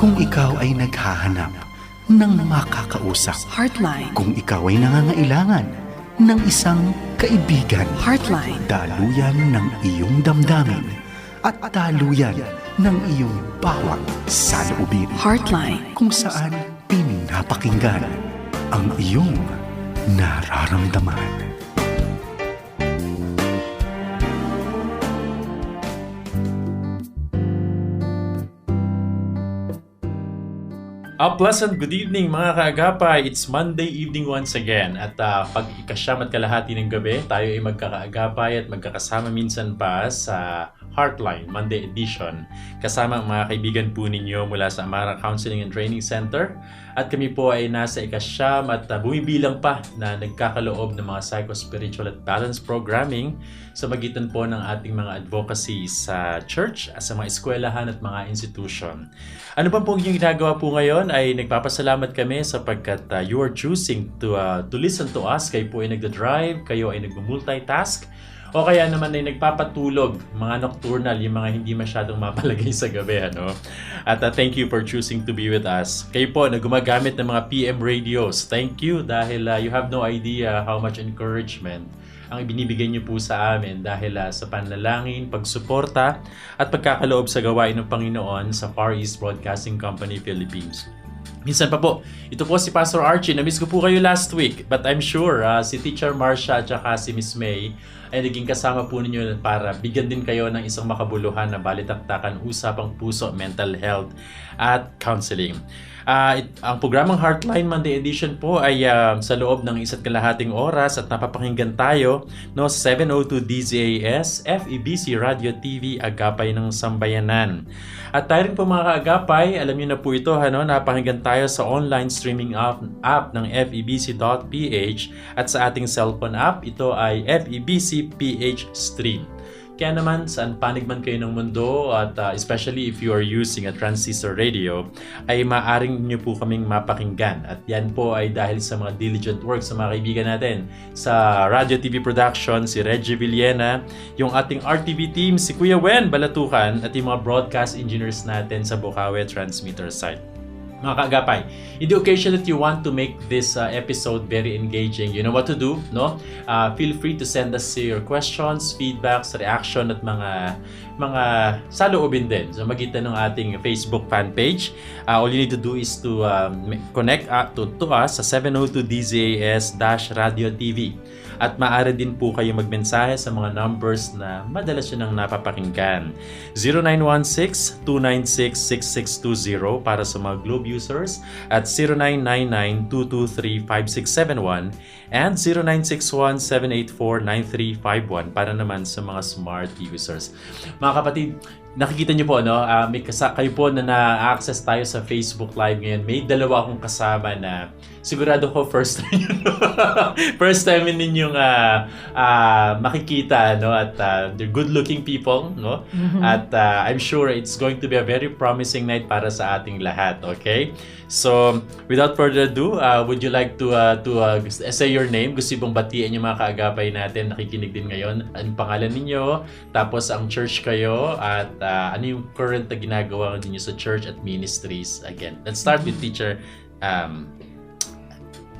Kung ikaw ay naghahanap ng makakausap. Heartline. Kung ikaw ay nangangailangan ng isang kaibigan. Heartline. Daluyan ng iyong damdamin at daluyan ng iyong bawat saloobin. Heartline. Kung saan pinapakinggan ang iyong nararamdaman. A pleasant good evening mga kaagapay. It's Monday evening once again. At pag ikasyam at kalahati ng gabi, tayo ay magkakaagapay at magkakasama minsan pa sa Heartline Monday Edition. Kasama ang mga kaibigan po ninyo mula sa Amara Counseling and Training Center. At kami po ay nasa ikasyam at bumibilang pa na nagkakaloob ng mga psycho-spiritual at balance programming sa magitan po ng ating mga advocacy sa church, sa mga eskwelahan at mga institution. Ano pa pong yung ginagawa po ngayon ay nagpapasalamat kami sapagkat you are choosing to listen to us. Kayo po ay nagda-drive, kayo ay nag-multitask, o kaya naman ay nagpapatulog, mga nocturnal, yung mga hindi masyadong mapalagay sa gabi. At thank you for choosing to be with us. Kayo po na gumagamit ng mga PM radios. Thank you dahil you have no idea how much encouragement ang ibinibigay niyo po sa amin dahil sa panlalangin, pagsuporta at pagkakaloob sa gawain ng Panginoon sa Far East Broadcasting Company Philippines. Minsan pa po, ito po si Pastor Archie. Na-miss ko po kayo last week, but I'm sure si Teacher Marcia at saka si Miss May ay naging kasama po ninyo para bigyan din kayo ng isang makabuluhan na balitaktakan, usapang puso, mental health at counseling. Ang programang Heartline Monday Edition po ay sa loob ng 1.5 oras at napapakinggan tayo no 702 DZAS, FEBC Radio TV, Agapay ng Sambayanan. At tayo rin po mga kaagapay, alam niyo na po ito, napakinggan tayo sa online streaming app ng FEBC.ph at sa ating cellphone app, ito ay FEBC PH Stream. Kaya naman, saan panig man kayo ng mundo at especially if you are using a transistor radio, ay maaring nyo po kaming mapakinggan. At yan po ay dahil sa mga diligent work sa mga kaibigan natin sa Radio TV Production, si Reggie Villena, yung ating RTV team, si Kuya Wen Balatukan, at yung mga broadcast engineers natin sa Bukawe Transmitter site. Mga kaagapay, in the occasion that you want to make this episode very engaging, you know what to do, no? Feel free to send us your questions, feedbacks, reaction at mga saloobin din sa magitan ng ating Facebook fan page. All you need to do is to connect to us sa 702 DZAS-Radio TV. At maaari din po kayo magmensahe sa mga numbers na madalas yun ang napapakinggan. 0916-296-6620 para sa mga Globe users at 0999-223-5671 and 0961-784-9351 para naman sa mga smart users. Mga kapatid, nakikita niyo po, kayo po na na-access tayo sa Facebook Live ngayon. May dalawa akong kasama na sigurado ko first time ninyong makikita, at they're good-looking people, Mm-hmm. At I'm sure it's going to be a very promising night para sa ating lahat, okay? So, without further ado, would you like to say your name? Gusto bang batiin yung mga kaagapay natin nakikinig din ngayon? Anong pangalan ninyo? Tapos ang church kayo at ano yung current na ginagawa ninyo sa church at ministries? Again, let's start with Teacher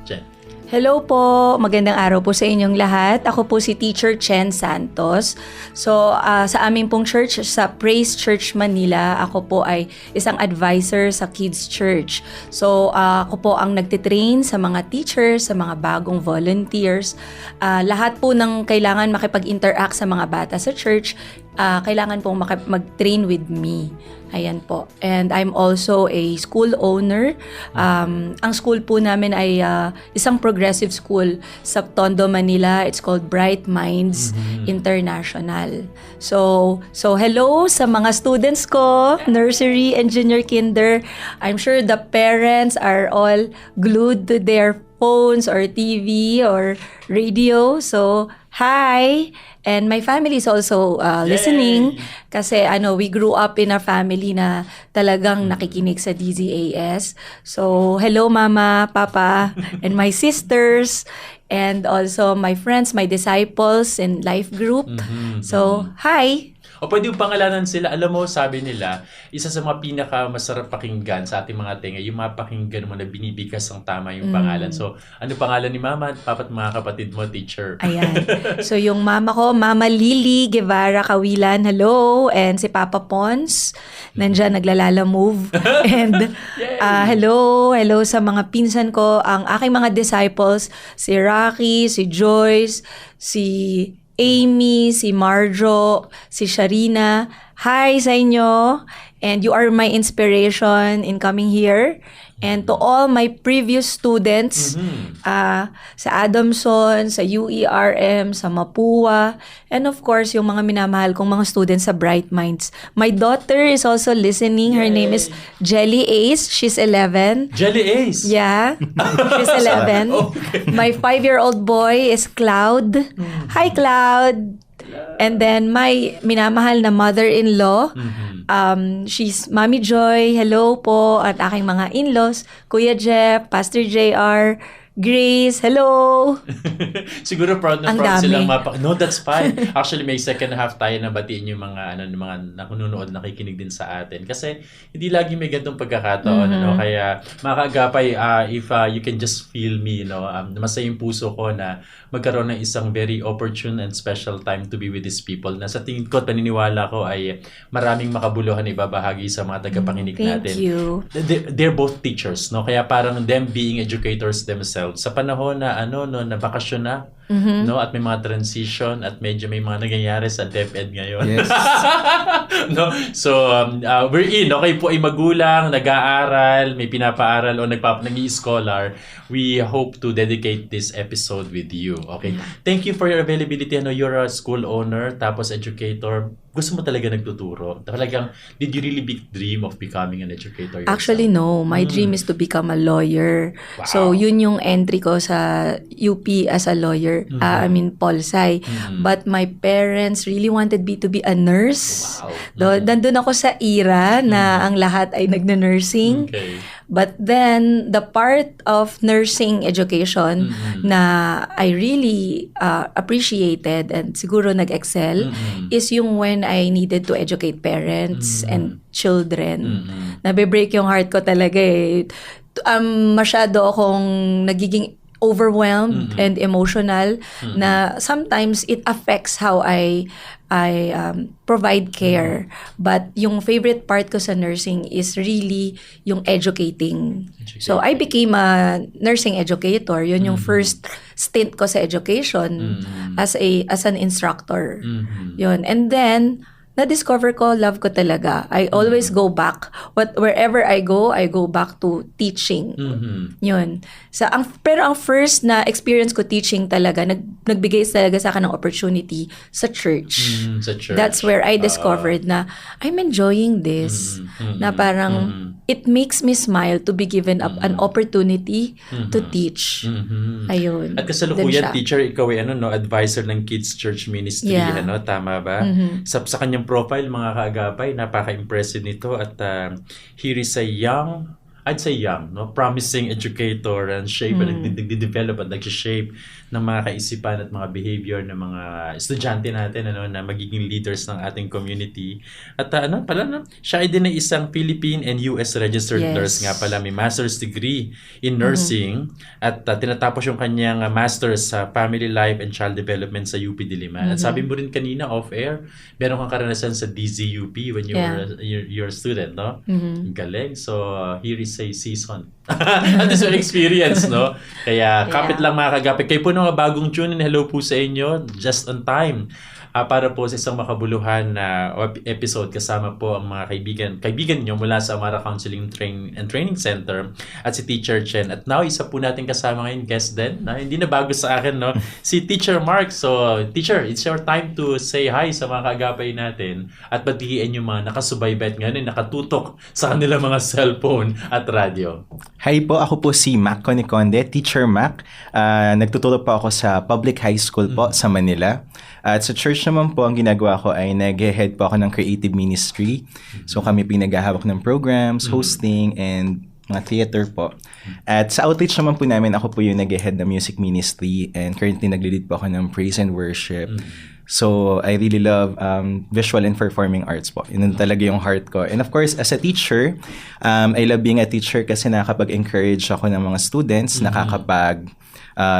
Jen. Hello po, magandang araw po sa inyong lahat. Ako po si Teacher Chen Santos. So, sa aming pong church, sa Praise Church Manila, ako po ay isang advisor sa Kids Church. So, ako po ang nagtitrain sa mga teachers, sa mga bagong volunteers. Lahat po ng kailangan makipag-interact sa mga bata sa church, kailangan pong mag-train with me. Ayan po. And I'm also a school owner. Ang school po namin ay isang progressive school sa Tondo, Manila. It's called Bright Minds International. So hello sa mga students ko, nursery and junior kinder. I'm sure the parents are all glued to their phones or TV or radio. So, hi! And my family is also listening kasi we grew up in a family na talagang nakikinig sa DZAS. So, hello Mama, Papa, and my sisters, and also my friends, my disciples in life group. So, hi! O pwede yung pangalanan sila. Alam mo, sabi nila, isa sa mga pinaka-masarap pakinggan sa ating mga tenga, yung mga pakinggan mo na binibigas ang tama yung pangalan. So, ano pangalan ni Mama at Papa at mga kapatid mo, teacher? Ayan. So, yung mama ko, Mama Lily Guevara Kawilan, hello. And si Papa Pons, nandyan, naglalala move. And hello sa mga pinsan ko, ang aking mga disciples, si Rocky, si Joyce, si Amy, si Marjo, si Sharina. Hi sa inyo. And you are my inspiration in coming here. And to all my previous students, sa Adamson, sa UERM, sa Mapua, and of course, yung mga minamahal kong mga students sa Bright Minds. My daughter is also listening. Her name is Jelly Ace. She's 11. Jelly Ace? Yeah, she's 11. Okay. My 5-year-old boy is Cloud. Hi, Cloud. And then my minamahal na mother-in-law, she's Mami Joy, hello po, at aking mga in-laws, Kuya Jeff, Pastor JR, Grace, hello! Siguro proud na Ang proud dami. silang No, that's fine. Actually, may second half tayo na batiin yung mga mga nakununood, nakikinig din sa atin. Kasi hindi lagi may ganitong pagkakataon. Kaya mga kaagapay, if you can just feel me, masaya yung puso ko na magkaroon ng isang very opportune and special time to be with these people na sa tingin ko at paniniwala ko ay maraming makabuluhan na ibabahagi sa mga tagapakinig natin. Thank you. They're both teachers, no? Kaya parang them being educators themselves sa panahon na na bakasyon na, no, at may mga transition at medyo may mga nangyayari sa DepEd ngayon. Yes. No? So we're in, okay po ay magulang, nag-aaral, may pinapaaral o nag-i-scholar. We hope to dedicate this episode with you. Okay? Thank you for your availability. You're a school owner, tapos educator. Gusto mo talaga nagtuturo? Talagang, did you really dream of becoming an educator yourself? Actually, no. My dream is to become a lawyer. Wow. So, yun yung entry ko sa UP as a lawyer. I mean, Polsai. But my parents really wanted me to be a nurse. Wow. Nandun ako sa era na ang lahat ay nagna-nursing. Okay. But then, the part of nursing education na I really appreciated and siguro nag-excel is yung when I needed to educate parents and children. Nabe-break yung heart ko talaga eh. Masyado akong nagiging overwhelmed and emotional na sometimes it affects how I provide care. But yung favorite part ko sa nursing is really yung educating. So I became a nursing educator. Yun yung first stint ko sa education as an instructor. Yun. And then na-discover ko, love ko talaga. I always go back. Wherever I go back to teaching. Yun. Pero ang first na experience ko teaching talaga, nagbigay talaga sa akin ng opportunity sa church. Sa church. That's where I discovered na I'm enjoying this. Na parang it makes me smile to be given an opportunity to teach. Ayun. At Dun kasalukuyan, siya. teacher, ikaw ay advisor ng Kids Church Ministry. Yeah. Tama ba? Sa kanyang profile, mga kaagapay, napaka-impressive nito at here is a young, I'd say young, promising educator and shape and nag-develop at nag-shape ng mga kaisipan at mga behavior ng mga estudyante natin na magiging leaders ng ating community. At siya ay din ay isang Philippine and US registered nurse nga pala. May master's degree in nursing at tinatapos yung kanyang master's sa family life and child development sa UP Diliman. At sabi mo rin kanina off-air, meron kang karanasan sa DZUP when you were you're a student, no? Galing. So here is a season. At is your experience, no? Kaya kapit lang mga kagapit. Kayo po mga bagong tune in, hello po sa inyo. Just on time. Para po sa isang makabuluhan na episode kasama po ang mga kaibigan niyo mula sa Amara Counseling and Training Center at si Teacher Chen. At now, isa po natin kasama ngayon guest din. Hindi na bago sa akin, no? Si Teacher Mark. So, Teacher, it's your time to say hi sa mga kagapay natin at batiin yung mga nakasubaybay at ngayon nakatutok sa kanilang mga cellphone at radyo. Hi po, ako po si Mac Coniconde, Teacher Mac. Nagtuturo po ako sa public high school po sa Manila. At sa church naman po, ang ginagawa ko ay nag-head po ako ng creative ministry. So kami pinaghahawak ng programs, hosting, and mga theater po. At sa outreach naman po namin, ako po yung nag-head ng music ministry and currently nag-lead po ako ng praise and worship. So, I really love visual and performing arts po. Yun talaga yung heart ko. And of course, as a teacher, I love being a teacher kasi nakakapag-encourage ako ng mga students,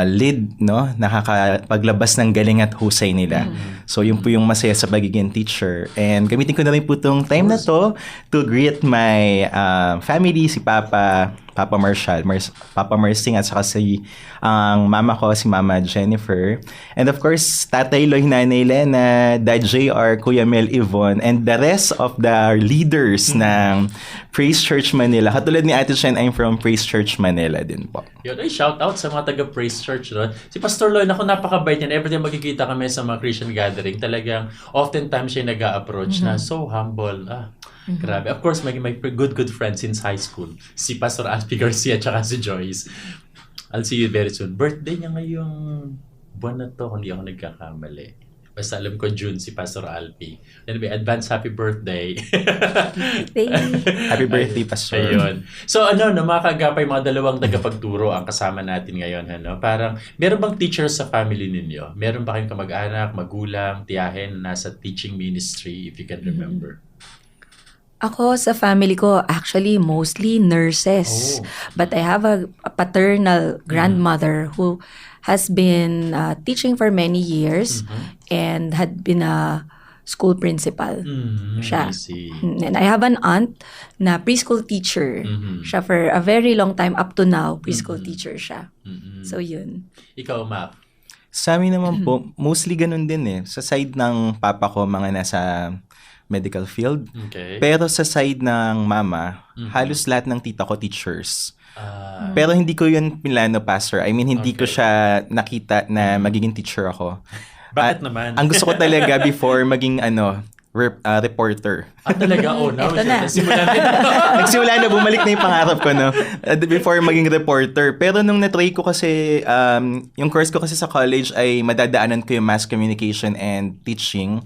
lead, no? Nakakapaglabas ng galing at husay nila. So, yun po yung masaya sa pagiging teacher. And gamitin ko na rin po itong time na to greet my family, si Papa Marshall, Papa Mersing, at saka ang mama ko, si Mama Jennifer. And of course, Tatay Loy, Nanay Lena, Dad JR, Kuya Mel Yvonne, and the rest of the leaders ng Praise Church Manila. Katulad ni Ate Chen, I'm from Praise Church Manila din po. Yun, ay shout out sa mga taga Praise Church. No? Si Pastor Loy, ako napakabait yan. Every time magkikita kami sa mga Christian gathering, talagang oftentimes siya nag-a-approach na so humble. Grabe. Of course, may good friends since high school. Si Pastor Alfie Garcia at si Joyce. I'll see you very soon. Birthday niya ngayong buwan na to, kung di ako nagkakamali. Basta alam ko June si Pastor Alfie. Anyway, advance happy birthday. Happy birthday, Pastor. Ayun. So mga kaagapay, mga dalawang tagapagturo ang kasama natin ngayon. Parang, meron bang teachers sa family ninyo? Meron ba kayong kamag-anak, magulang, tiyahin na nasa teaching ministry, if you can remember? Ako sa family ko, actually mostly nurses. But I have a paternal grandmother who has been teaching for many years and had been a school principal. Siya. I see. And I have an aunt na preschool teacher. Siya for a very long time, up to now, preschool teacher siya. So yun. Ikaw, Mac? Sa amin naman po, mostly ganun din eh. Sa side ng papa ko, mga nasa medical field. Okay. Pero sa side ng mama, halos lahat ng tita ko teachers. Pero hindi ko yun pinlano, Pastor. I mean, hindi ko siya nakita na magiging teacher ako. Bakit naman? Ang gusto ko talaga before maging reporter. Talaga? Now, Ito na. Nagsimula na, bumalik na yung pangarap ko, no? Before maging reporter. Pero nung na-try ko kasi, yung course ko kasi sa college ay madadaanan ko yung mass communication and teaching.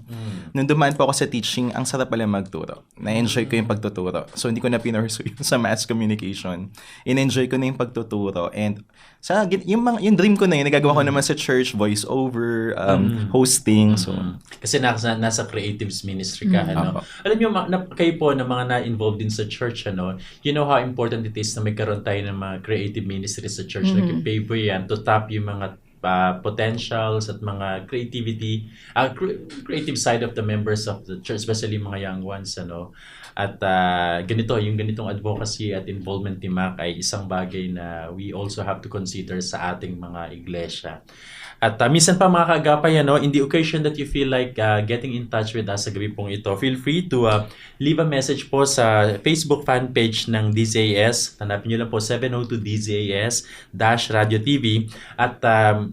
Nung dumaan po ako sa teaching, ang sarap pala magturo. Na-enjoy ko yung pagtuturo. So, hindi ko na pinursue yung sa mass communication. In-enjoy ko na yung pagtuturo. And yung dream ko na yun, nagagawa ko naman sa church, voice over, hosting. So, kasi nasa creatives ministry ka, Alam niyo, kayo po na mga na-involved din sa church, you know how important it is na magkaroon tayo ng mga creative ministry sa church. Like yung paper yan, to tap yung mga potentials at mga creative side of the members of the church, especially mga young ones, At yung ganitong advocacy at involvement ni Mac ay isang bagay na we also have to consider sa ating mga iglesia. At minsan pa mga kaagapay, in the occasion that you feel like getting in touch with us sa gabi pong ito, feel free to leave a message po sa Facebook fan page ng DZAS. Hanapin nyo lang po 702 DZAS-Radio TV. At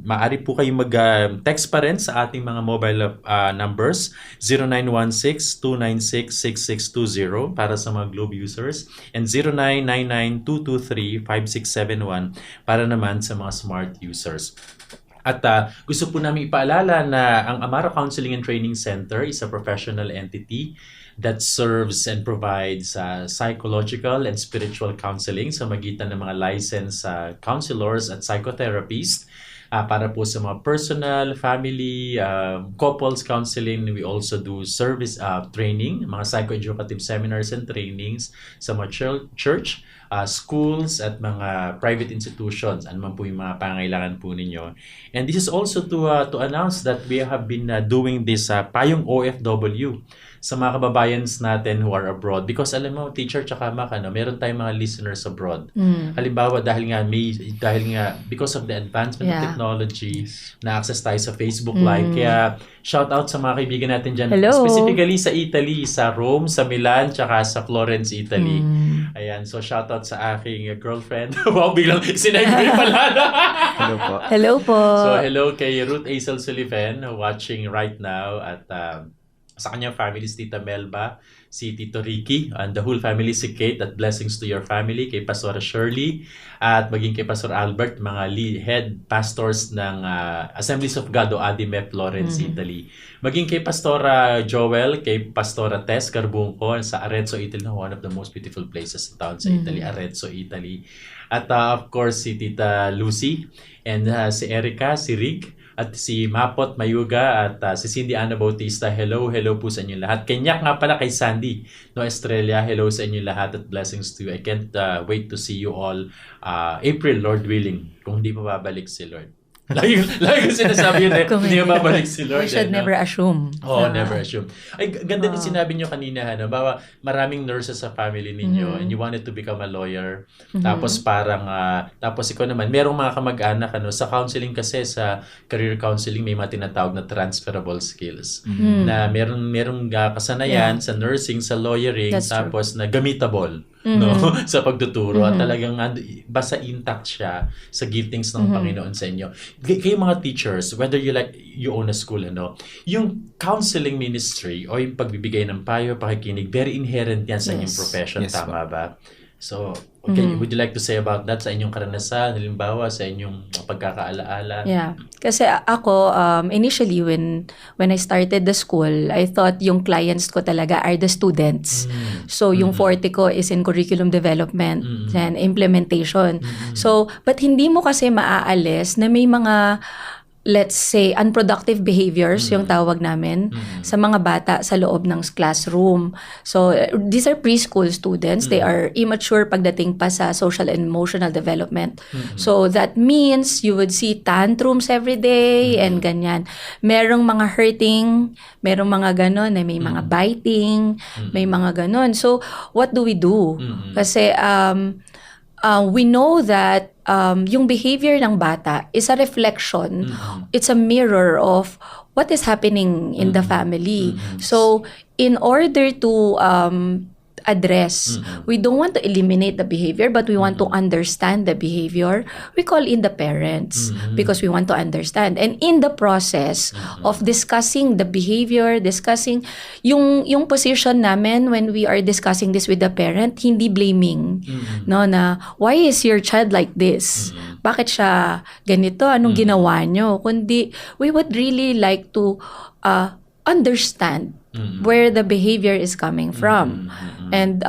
maaari po kayong mag-text pa rin sa ating mga mobile numbers 0916-296-6620 para sa mga Globe users and 0999-223-5671 para naman sa mga smart users. At gusto po namin ipaalala na ang Amara Counseling and Training Center is a professional entity that serves and provides psychological and spiritual counseling sa magitan ng mga licensed counselors at psychotherapists para po sa mga personal, family, couples counseling. We also do service training, mga psychoeducative seminars and trainings sa mga church, schools at mga private institutions. Ano man po yung mga pangailangan po ninyo. And this is also to announce that we have been doing this Payong OFW sa mga kababayan natin who are abroad. Because alam mo, teacher tsaka Mac, meron tayong mga listeners abroad. Halimbawa, dahil nga because of the advancement of technology, na-access tayo sa Facebook Live. Kaya shout out sa mga kaibigan natin dyan. Hello. Specifically sa Italy, sa Rome, sa Milan, tsaka sa Florence, Italy. Ayan, so shout out sa aking girlfriend. Wow, biglang sinaygoy pala. hello po. Hello po. So hello kay Ruth Aisel Sullivan watching right now at sa kanyang family, si Tita Melba, si Tito Ricky, and the whole family, si Kate, at blessings to your family, kay Pastora Shirley, at maging kay Pastor Albert, mga head pastors ng Assemblies of God o ADME Florence, Italy. Maging kay Pastora Joel, kay Pastora Tess Carbunco sa Arezzo, Italy, one of the most beautiful places in town sa Italy, Arezzo, Italy. At of course, si Tita Lucy, and si Erica, si Rick, at si Mapot Mayuga at si Cindy Ana Bautista. Hello po sa inyo lahat. Kenyak nga pala kay Sandy no Estrella. Hello sa inyo lahat at blessings to you. I can't wait to see you all April, Lord willing, kung hindi mababalik si Lord. Lagi ko sinasabi yun hindi mababalik si Lord. We should never assume. Never assume. Ay, ganda din sinabi nyo kanina, bawa maraming nurses sa family ninyo and you wanted to become a lawyer. Tapos parang, tapos ikaw naman, merong mga kamag-anak, sa counseling kasi, sa career counseling, may mga tinatawag na transferable skills. Na merong kasanayan sa nursing, sa lawyering, tapos na gamitable. Sa pagtuturo at talagang basta intact siya sa giftings ng Panginoon sa inyo. Kayo mga teachers, whether you own a school, yung counseling ministry o yung pagbibigay ng payo, pakikinig, very inherent yan sa inyong profession, tama ba? So, would you like to say about that sa inyong karanasan, halimbawa sa inyong pagkakaalaala? Yeah. Kasi ako, initially when I started the school, I thought yung clients ko talaga are the students. So, yung forte ko is in curriculum development and implementation. So, but hindi mo kasi maaalis na may mga, let's say, unproductive behaviors, yung tawag namin, sa mga bata sa loob ng classroom. So, these are preschool students. They are immature pagdating pa sa social and emotional development. So, that means you would see tantrums every day and ganyan. Merong mga hurting, merong mga ganon, may mga biting, may mga ganon. So, what do we do? Kasi, we know that yung behavior ng bata is a reflection, it's a mirror of what is happening in the family. So, in order to address, we don't want to eliminate the behavior, but we want to understand the behavior. We call in the parents because we want to understand. And in the process of discussing the behavior, discussing yung position namin when we are discussing this with the parent, hindi blaming. No, na why is your child like this? Bakit siya ganito? Anong ginawa nyo? Kundi we would really like to understand where the behavior is coming from. And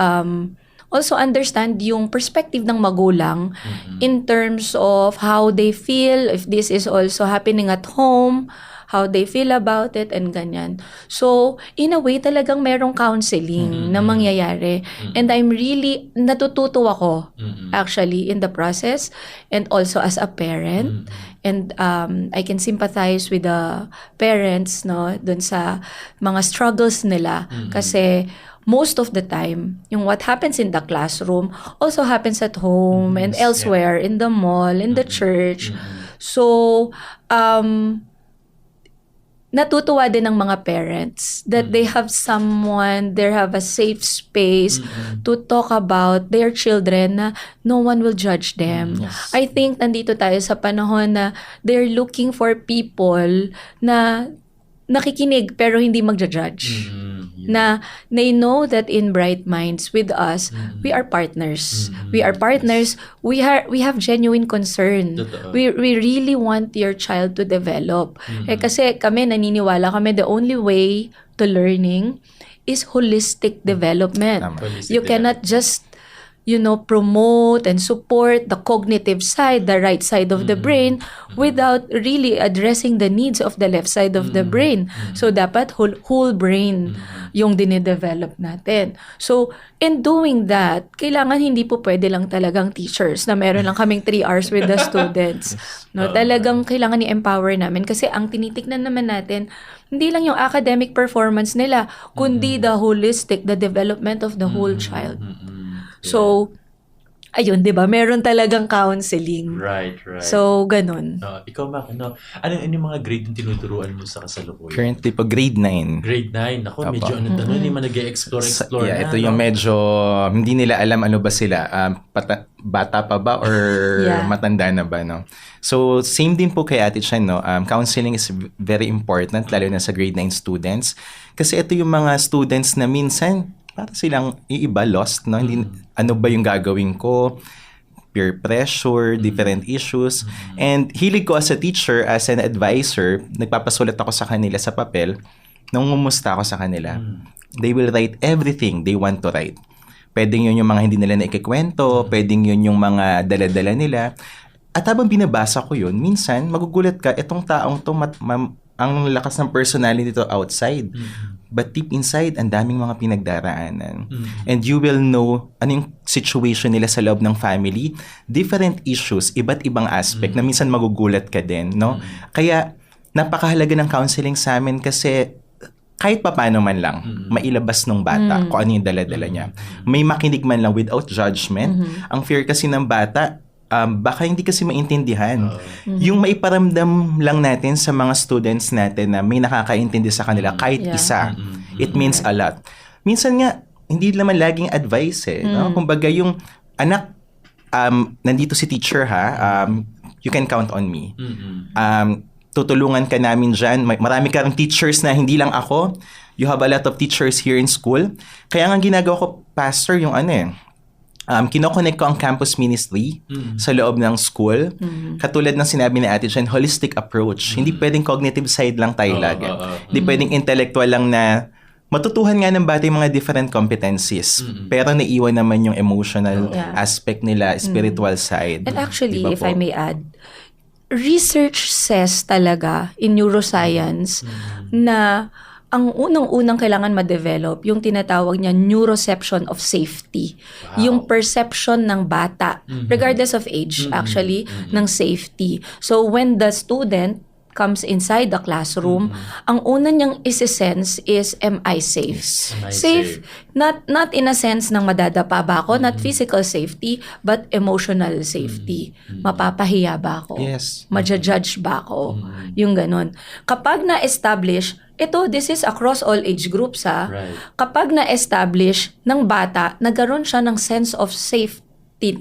also understand yung perspective ng magulang in terms of how they feel, if this is also happening at home, how they feel about it, and ganyan. So, in a way, talagang merong counseling na mangyayari. And I'm really, natututo ako, actually, in the process, and also as a parent. And I can sympathize with the parents, dun sa mga struggles nila. Kasi, most of the time, yung what happens in the classroom also happens at home and elsewhere, in the mall, in the church. So, natutuwa din ng mga parents that they have someone, they have a safe space to talk about their children na no one will judge them. I think nandito tayo sa panahon na they're looking for people na nakikinig pero hindi magja-judge. Na they know that in Bright Minds with us, we are partners. We are partners. We have genuine concern. We really want your child to develop. Kasi kami naniniwala kami the only way to learning is holistic development. You cannot just promote and support the cognitive side, the right side of the brain, without really addressing the needs of the left side of the brain. So, dapat whole brain yung dinidevelop natin. So, in doing that, kailangan hindi po pwede lang talagang teachers na meron lang kaming 3 hours with the students. Talagang kailangan i-empower namin kasi ang tinitignan naman natin, hindi lang yung academic performance nila, kundi the holistic, the development of the whole child. So, ayun, di ba? Meron talagang counseling. Right. So, ganun. Ikaw, Mac, ano yung mga grade yung tinuturuan mo sa kasalukuyan? Currently po, grade 9. Grade 9. Ako, medyo hindi man nag-explore na. Ito yung medyo, hindi nila alam ano ba sila. Bata pa ba or matanda na ba, no? So, same din po kay Ate Chan, no? Counseling is very important, lalo na sa grade 9 students. Kasi ito yung mga students na minsan, para silang iiba, lost, no? Hindi, ano ba yung gagawin ko? Peer pressure, different issues. And hilig ko as a teacher, as an advisor, nagpapasulat ako sa kanila sa papel, nangungumusta ako sa kanila. They will write everything they want to write. Pwedeng yun yung mga hindi nila naikikwento, pwedeng yun yung mga dala-dala nila. At habang binabasa ko yun, minsan magugulat ka, itong taong to ang lakas ng personality nito outside. But deep inside, ang daming mga pinagdaraanan. And you will know ano yung situation nila sa loob ng family, different issues, iba't ibang aspect na minsan magugulat ka din, no? Kaya napakahalaga ng counseling sa amin kasi kahit papaano man lang, mailabas ng bata kung ano yung dala-dala niya. May makinig man lang without judgment. Ang fear kasi ng bata, baka hindi kasi maintindihan. Yung maiparamdam lang natin sa mga students natin na may nakakaintindi sa kanila kahit isa, it means a lot. Minsan nga, hindi naman laging advice no? Kumbaga yung anak, nandito si teacher you can count on me. Tutulungan ka namin dyan. Marami ka ring teachers na hindi lang ako. You have a lot of teachers here in school. Kaya nga ginagawa ko, pastor, yung kinoconnect ko ang campus ministry sa loob ng school. Katulad ng sinabi ni Ate Jen, holistic approach. Hindi pwedeng cognitive side lang tayo lagi. Hindi pwedeng intellectual lang na matutuhan nga ng bata yung mga different competencies. Pero naiwan naman yung emotional aspect nila, spiritual side. And actually, Diba if po? I may add, research says talaga in neuroscience na ang unang-unang kailangan ma-develop yung tinatawag niya neuroception of safety. Yung perception ng bata, regardless of age actually, ng safety. So when the student comes inside the classroom, ang una niyang isi-sense is, am I safe? Am I Safe, not in a sense ng madadapa ba ako, not physical safety, but emotional safety. Mapapahiya ba ako? Yes. Maja-judge ba ako? Yung ganun. Kapag na-establish, this is across all age groups Right. Kapag na-establish ng bata, nagkaroon siya ng sense of safety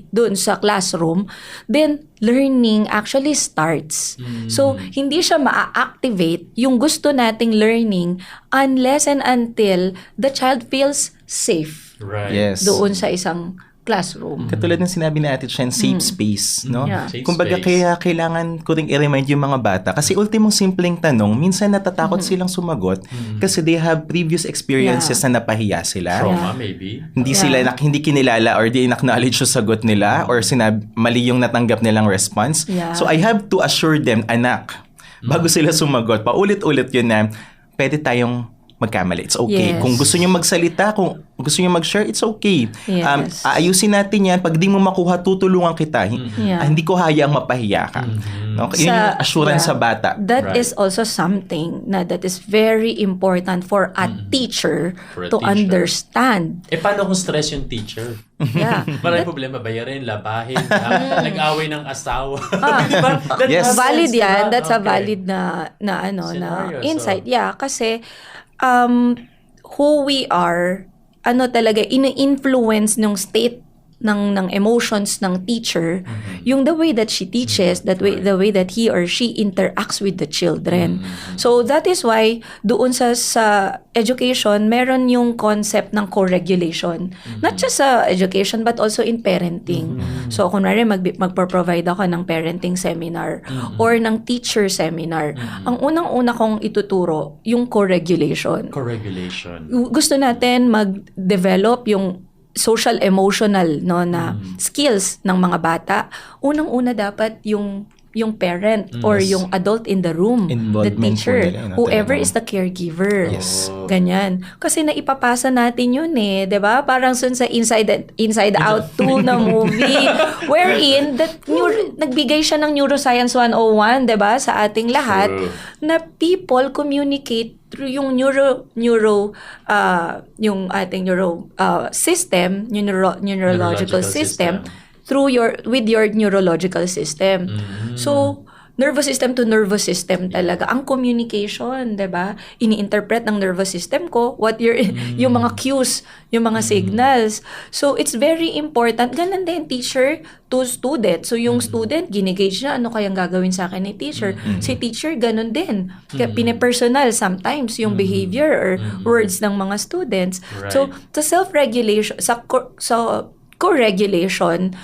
dun sa classroom, then learning actually starts. So, hindi siya ma-activate yung gusto nating learning unless and until the child feels safe Right. Yes. doon sa isang classroom. Katulad ng sinabi ni Ate Chen, safe space, no? Yeah. Safe Kumbaga space. kaya kailangan ko ring i-remind yung mga bata kasi ultimong simpleng tanong, minsan natatakot silang sumagot kasi they have previous experiences na napahiya sila. Trauma, maybe. Hindi sila hindi kinilala or di acknowledge yung sagot nila or mali yung natanggap nilang response. Yeah. So I have to assure them, anak, bago sila sumagot, paulit-ulit yun na pwede tayong magkamali. It's okay. Yes. Kung gusto niyo magsalita, kung gusto niyo mag-share, it's okay. Yes. Aayusin natin yan. Pag di mo makuha, tutulungan kita. Yeah. Hindi ko hayaang mapahiya ka. No? Yun yung assurance sa bata. That Right. is also something that is very important for a teacher For a to teacher. understand. Paano kung stress yung teacher? Yeah. Maraming problema, bayarin, labahin, nag-away ng asawa. Diba? That Yes. happens, Valid yan. diba? That's a Okay. valid na Scenario, insight. so- Yeah, kasi who we are, talaga, ini-influence ng state ng emotions ng teacher, yung the way that she teaches, the way that he or she interacts with the children. So that is why doon sa education, meron yung concept ng co-regulation. Not just sa education but also in parenting. So kunwari magpo-provide ako ng parenting seminar or ng teacher seminar. Ang unang-una kong ituturo yung co-regulation. Co-regulation. Gusto natin mag-develop yung social emotional na skills ng mga bata. Unang-una dapat yung parent or yung adult in the room, the Involvement teacher, po nila, whoever talaga. is the caregiver. Yes. Ganyan. Kasi naipapasa natin yun 'di ba? Parang sun sa Inside Out 2 na movie wherein nagbigay siya ng Neuroscience 101, 'di ba, sa ating lahat True. na people communicate through yung yung ating system, neurological system with your neurological system. So, nervous system to nervous system talaga. Ang communication, 'di ba? Ini-interpret ng nervous system ko yung mga cues, yung mga signals. So, it's very important. Ganun din teacher to student. So, yung student, ginigage na ano kayang gagawin sa akin ni teacher. Si teacher, ganun din. Pine-personal sometimes yung behavior or words ng mga students. Right. So, sa self-regulation, sa co-regulation,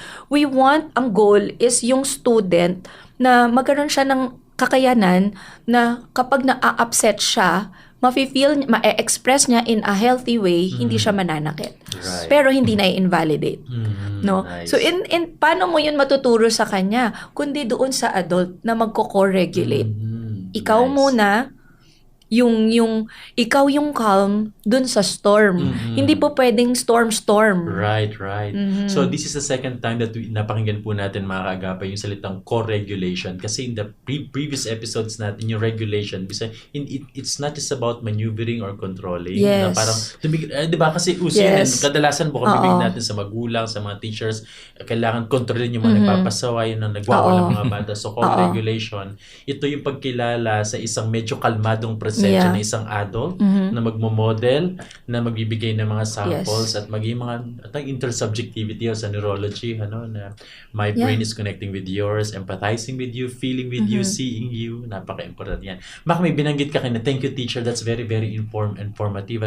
ang goal is yung student na magkaroon siya ng kakayanan na kapag na-upset siya, ma-feel, ma-express niya in a healthy way, hindi siya mananakit. Right. Pero hindi na i-invalidate. No? Nice. So in paano mo yun matuturo sa kanya? Kundi doon sa adult na magko-co-regulate. Ikaw Nice. muna, ikaw yung calm dun sa storm. Hindi po pwedeng storm. Right. So this is the second time that napakinggan po natin mga kaagapay yung salitang co-regulation. Kasi in the previous episodes natin, yung regulation, it's not just about maneuvering or controlling. Yes. Na parang, di ba kasi uso Yes. yun, kadalasan bukod Oo. bibig natin sa magulang, sa mga teachers, kailangan kontrolin yung mga nagpapasaway, yung nagwawala mga bata. So co-regulation, ito yung pagkilala sa isang medyo kalmadong presensya Yeah. ng isang adult na magmo-model, na magbibigay ng mga samples at maging mga intersubjectivity o sa neurology, na my brain is connecting with yours, empathizing with you, feeling with you, seeing you. Napaka-important yan. Mak, may binanggit ka kanina. Thank you, teacher. That's very, very informative.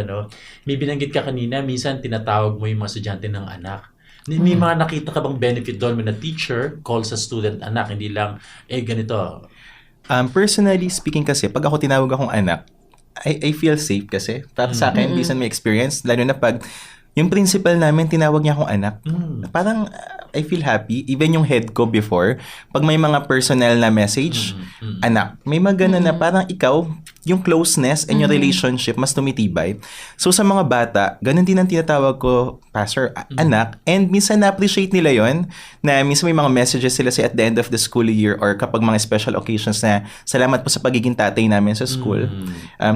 May binanggit ka kanina, minsan tinatawag mo yung mga estudyante ng anak. May mga nakita ka bang benefit doon when a teacher calls a student anak, hindi lang, ganito. Personally speaking kasi, pag ako tinawag akong anak, I feel safe kasi. Para sa akin, based on my experience, lalo na pag yung principal namin, tinawag niya akong anak. Parang I feel happy. Even yung head ko before, pag may mga personal na message, anak, may mga ganun na parang ikaw, yung closeness and yung relationship mas tumitibay. So sa mga bata, ganun din ang tinatawag ko, pastor, anak. And minsan na-appreciate nila yon na minsan may mga messages sila at the end of the school year or kapag mga special occasions na salamat po sa pagiging tatay namin sa school.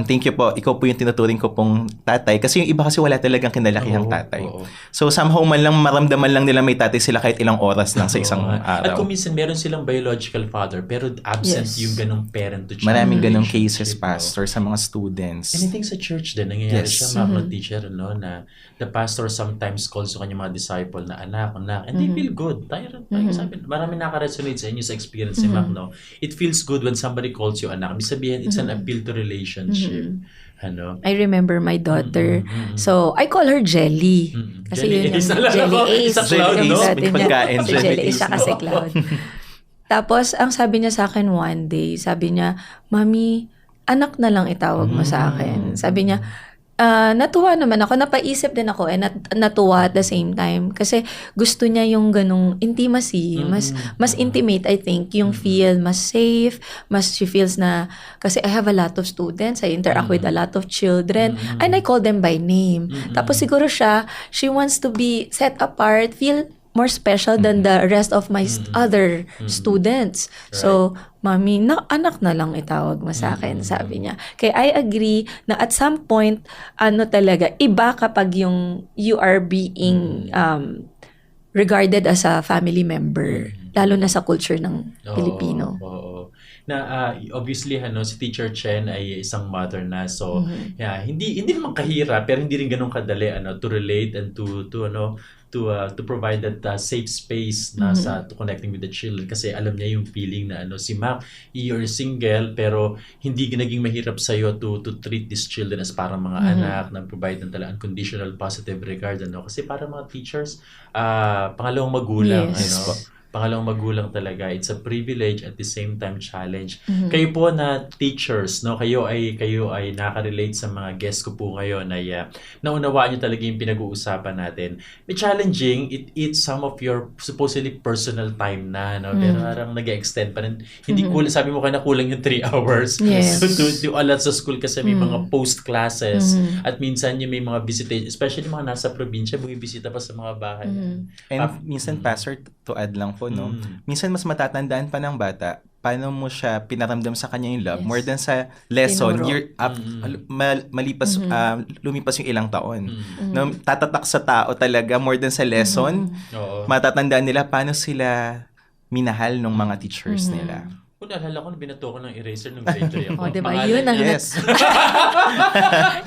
Thank you po. Ikaw po yung tinuturing ko pong tatay. Kasi yung iba kasi wala talagang kinalakihang tatay. So somehow man lang maramdaman lang nila may tatay sila kahit ilang oras lang sa isang At araw. kung minsan meron silang biological father pero absent Yes. yung ganong parent to child Maraming ganong relationship, cases, pastor, sa mga students. Anything sa church din, nangyayari Yes. siya, mga teacher, na the pastor sometimes calls sa kanyang mga disciple na anak, and they feel good. Tayo sabi, marami naka-resonate sa inyo sa experience ni Mac, no? It feels good when somebody calls you anak. Ibig sabihin, it's an appeal to relationship. I remember my daughter. So, I call her Jelly. Kasi Jelly yun yung Ace. Alam Jelly ko, Ace. isang cloud, Yung no? dati May niya. pagkain, Si Jelly Jelly Ace Ace, siya kasi cloud. Tapos, ang sabi niya sa akin one day, sabi niya, Mami, anak na lang itawag mo sa akin. Sabi niya, natuwa naman ako, napaisip din ako, natuwa at the same time. Kasi gusto niya yung ganong intimacy, mas intimate, I think, yung feel, mas safe, mas she feels na, kasi I have a lot of students, I interact with a lot of children, and I call them by name. Tapos siguro she wants to be set apart, feel more special than the rest of my other students. So, Mami, anak na lang itawag mo sa akin, sabi niya. Kaya I agree na at some point, talaga, iba kapag you are being regarded as a family member, lalo na sa culture ng Pilipino. Oo. Na obviously si Teacher Chen ay isang mother na, so hindi naman kahirap pero hindi rin ganun kadali to relate and to provide that safe space na to connecting with the children, kasi alam niya yung feeling na si Mac, you're single pero hindi naging mahirap sa iyo to treat these children as parang mga anak, na provide ng talagang unconditional positive regard, kasi para mga teachers pangalawang magulang. Yes. Pangalawang magulang talaga. It's a privilege at the same time challenge. Kayo po na teachers, kayo ay nakaka-relate sa mga guests ko po ngayon, ay naunawaan niyo talaga yung pinag-uusapan natin. May challenging, it eats some of your supposedly personal time na, pero parang nag-extend pa rin. Hindi kulang, sabi mo na kulang yung 3 hours. Yes. to alat sa school kasi may mga post classes at minsan yung may mga visitation, especially mga nasa probinsya, bumibisita pa sa mga bahay. And minsan, pastor, to add lang po, minsan mas matatandaan pa ng bata paano mo siya pinaramdam sa kanya yung love more than sa lesson. Tinuro. Year up, lumipas yung ilang taon. No, tatatak sa tao talaga more than sa lesson. Matatandaan nila paano sila minahal ng mga teachers nila. Kung naalala ko, binato ko ng eraser ng grade 3 ako. Diba? Yun ang, Yes.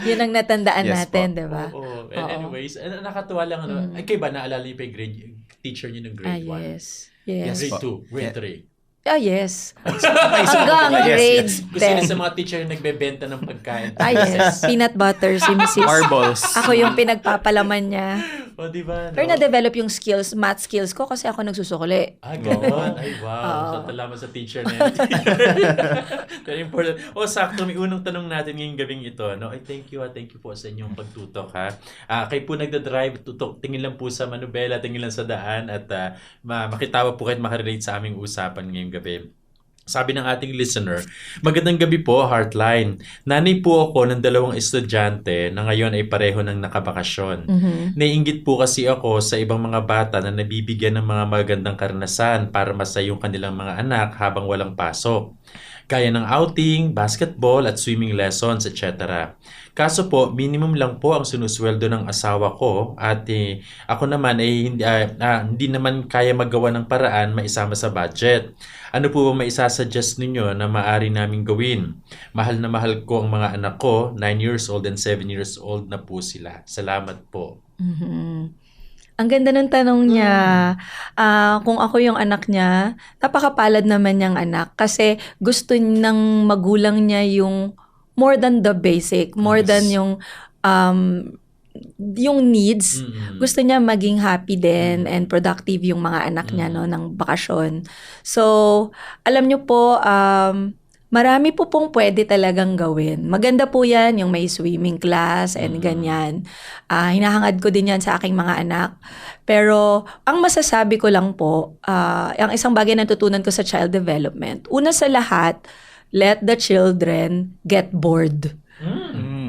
yun ang natandaan Yes natin, po. diba? Oo. Anyways, nakatuwa lang. Kayo ba, naalala niyo pa yung teacher niyo ng grade 1? Yes. Yes. Grade 2, grade 3. Yes. Hanggang Hanggang grade Kung sino 10. sa mga teacher yung nagbebenta ng pagkain. Yes. Peanut butter si Mrs. Marbles. Ako yung pinagpapalaman niya. O, di ba? Pero na-develop yung skills, math skills ko kasi ako nagsusukli. Gano'n. Ay, wow. So, salamat sa teacher na yan. Very important. Sakto. May unang tanong natin ngayong gabing ito. No? Ay, thank you po sa inyong pagtutok, ha. Kayo po nagda-drive, tutok, tingin lang po sa manubela, tingin lang sa daan, at makitawa po kayo at makarelate sa aming usapan ngayong gabi. Sabi ng ating listener, magandang gabi po, Heartline. Nanay po ako ng 2 estudyante na ngayon ay pareho ng nakabakasyon. Naiinggit po kasi ako sa ibang mga bata na nabibigyan ng mga magandang karanasan para masaya yung kanilang mga anak habang walang pasok. Gaya ng outing, basketball at swimming lessons, etc. Kaso po, minimum lang po ang sinusweldo ng asawa ko at ako naman ay hindi naman kaya magawa ng paraan maisama sa budget. Ano po ba maisasuggest ninyo na maaari naming gawin? Mahal na mahal ko ang mga anak ko, 9 years old and 7 years old na po sila. Salamat po. Ang ganda ng tanong niya. Kung ako yung anak niya, napakapalad naman niyang anak kasi gusto ng magulang niya yung more than the basic, more than yung needs. Gusto niya maging happy din and productive yung mga anak niya no ng bakasyon. So, alam niyo po, marami po pong pwede talagang gawin. Maganda po yan, yung may swimming class and ganyan. Hinahangad ko din yan sa aking mga anak. Pero, ang masasabi ko lang po, ang isang bagay na natutunan ko sa child development, una sa lahat, let the children get bored.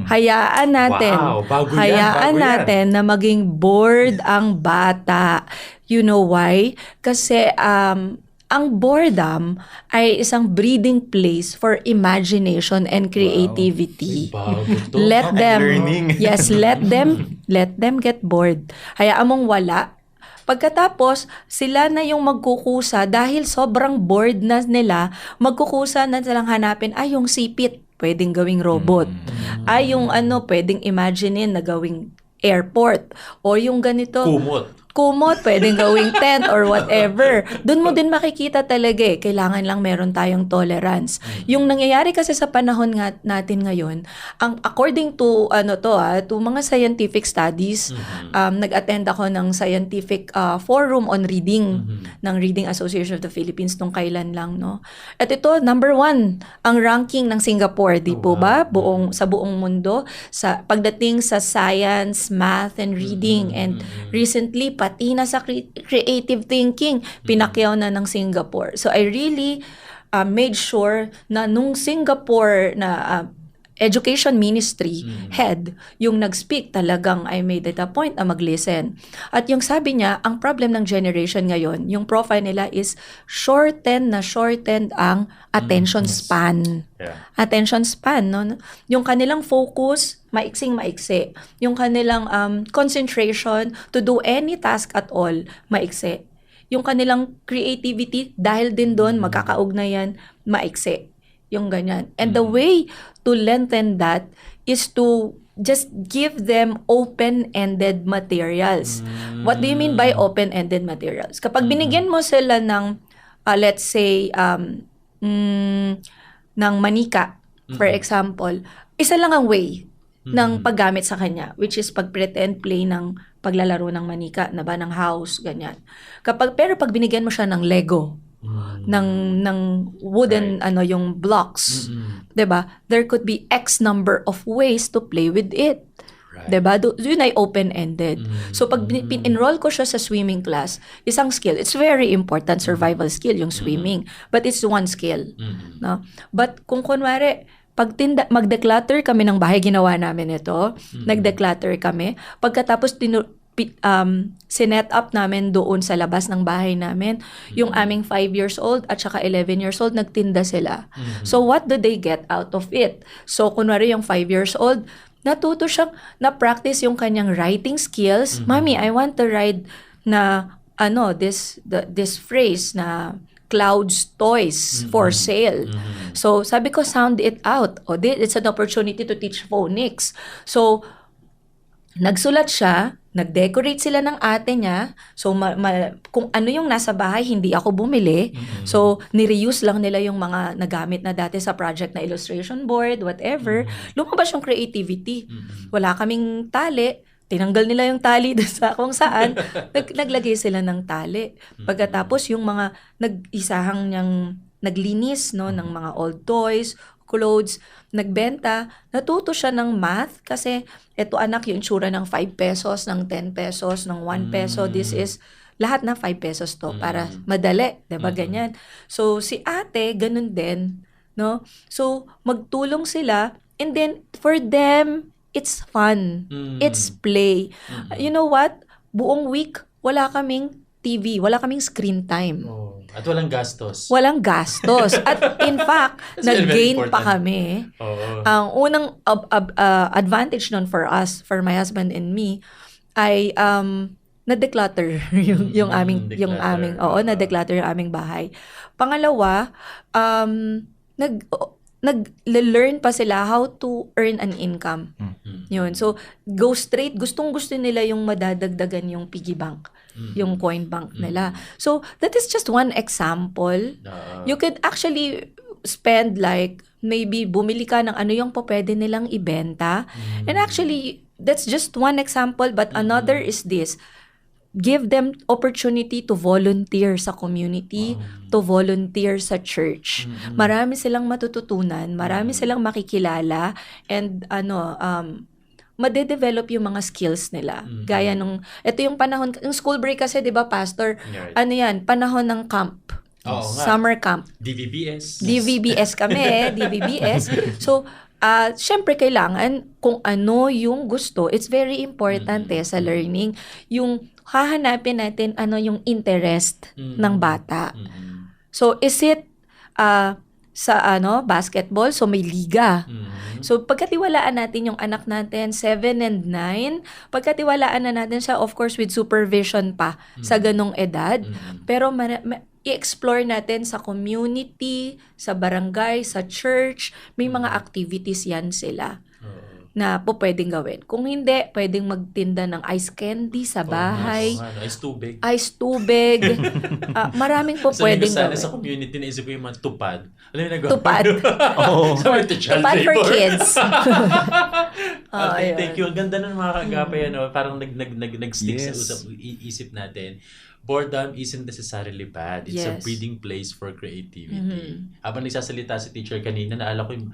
Hayaan natin. Wow, bago yan, hayaan natin na maging bored ang bata. You know why? Kasi ang boredom ay isang breeding place for imagination and creativity. Let them learning. Yes, let them get bored. Hayaan mong wala. Pagkatapos, sila na yung magkukusa dahil sobrang bored na nila, magkukusa na silang hanapin, yung sipit, pwedeng gawing robot. Yung pwedeng imaginein na gawing airport. O yung ganito. Kumot, pwedeng gawing tent or whatever. Doon mo din makikita talaga kailangan lang meron tayong tolerance. Yung nangyayari kasi sa panahon natin ngayon, according to to mga scientific studies, nag-attend ako ng scientific forum on reading ng Reading Association of the Philippines nung kailan lang, no. At ito, number 1 ang ranking ng Singapore, di po ba? Sa buong mundo sa pagdating sa science, math and reading, and recently pati na sa creative thinking, pinakyaw na ng Singapore. So I really made sure na nung Singapore na education ministry head, yung nag-speak talagang I made it a point na mag-listen. At yung sabi niya, ang problem ng generation ngayon, yung profile nila is shortened ang attention span. Yeah. Attention span, no? Yung kanilang focus, maiksing-maiksi. Yung kanilang concentration to do any task at all, maiksi. Yung kanilang creativity, dahil din doon, magkakaugnayan, maiksi. Yung ganyan. And the way to lengthen that is to just give them open-ended materials. What do you mean by open-ended materials? Kapag binigyan mo sila ng, let's say, ng manika, for example, isa lang ang way ng paggamit sa kanya, which is pag-pretend play ng paglalaro ng manika, na ba, ng house, ganyan. Pero pag binigyan mo siya ng Lego, ng wooden yung blocks, 'di ba? There could be X number of ways to play with it. Right. 'Di ba? Yun ay open-ended. So pag enroll ko siya sa swimming class, isang skill, it's very important survival skill yung swimming, but it's one skill, no? But kung kunwari mag-declutter kami ng bahay, ginawa namin ito. Nag-declutter kami. Pagkatapos sinet up namin doon sa labas ng bahay namin. Yung aming 5 years old at saka 11 years old, nagtinda sila. So what do they get out of it? So kunwari yung 5 years old, natuto siyang na-practice yung kanyang writing skills. Mommy, I want to write na this phrase na Clouds Toys for sale. So sabi ko, sound it out. It's an opportunity to teach phonics. So nagsulat siya, nag-decorate sila ng ate niya. So, kung ano yung nasa bahay, hindi ako bumili. So, ni-reuse lang nila yung mga nagamit na dati sa project na illustration board, whatever. Lumabas yung creativity. Wala kaming tali. tinanggal nila yung tali doon sa kung saan, naglagay sila ng tali. Pagkatapos yung mga nag-isahang niyang naglinis no, ng mga old toys, clothes, nagbenta, natuto siya ng math kasi eto anak yung tsura ng 5 pesos, ng 10 pesos, ng 1 peso. This is lahat na 5 pesos to para madali, 'di ba ganyan. So si ate ganun din, no? So magtulong sila and then for them it's fun. It's play. You know what? Buong week wala kaming TV, wala kaming screen time. Oh. At walang gastos. Walang gastos. At in fact, That's very nag-gain important. pa kami. Oo. Ang unang advantage nun for us, for my husband and me, ay na-declutter yung aming na-declutter yung aming bahay. Pangalawa, nag-learn pa sila how to earn an income. Yun. So, go straight. Gustong-gusto nila yung madadagdagan yung piggy bank, yung coin bank nila. So, that is just one example. You could actually spend like, maybe bumili ka ng ano yung pwede nilang ibenta. And actually, that's just one example. But another is this. Give them opportunity to volunteer sa community, to volunteer sa church. Marami silang matututunan, marami silang makikilala, and madedevelop yung mga skills nila. Gaya nung, ito yung panahon, yung school break kasi, di ba, Pastor, panahon ng camp. Oo nga. Summer camp. DVBS kami, DVBS. So, syempre kailangan kung ano yung gusto. It's very important sa learning. Yung hahanapin natin ano yung interest ng bata. So, is it sa basketball? So, may liga. So, pagkatiwalaan natin yung anak natin, 7 and 9, pagkatiwalaan na natin siya, of course, with supervision pa sa ganong edad. Pero i-explore natin sa community, sa barangay, sa church, may mga activities yan sila na po pwedeng gawin. Kung hindi, pwedeng magtinda ng ice candy sa bahay. Ice tubig. Maraming po pwedeng gawin. Sa community, naisip ko yung mga tupad. Alam mo na Tupad. Tupad for kids. Thank you. Ang ganda ng mga kagapay, parang nag-stick sa isip natin. Boredom isn't necessarily bad. It's a breeding place for creativity. Habang nagsasalita si teacher kanina, naalala ko yung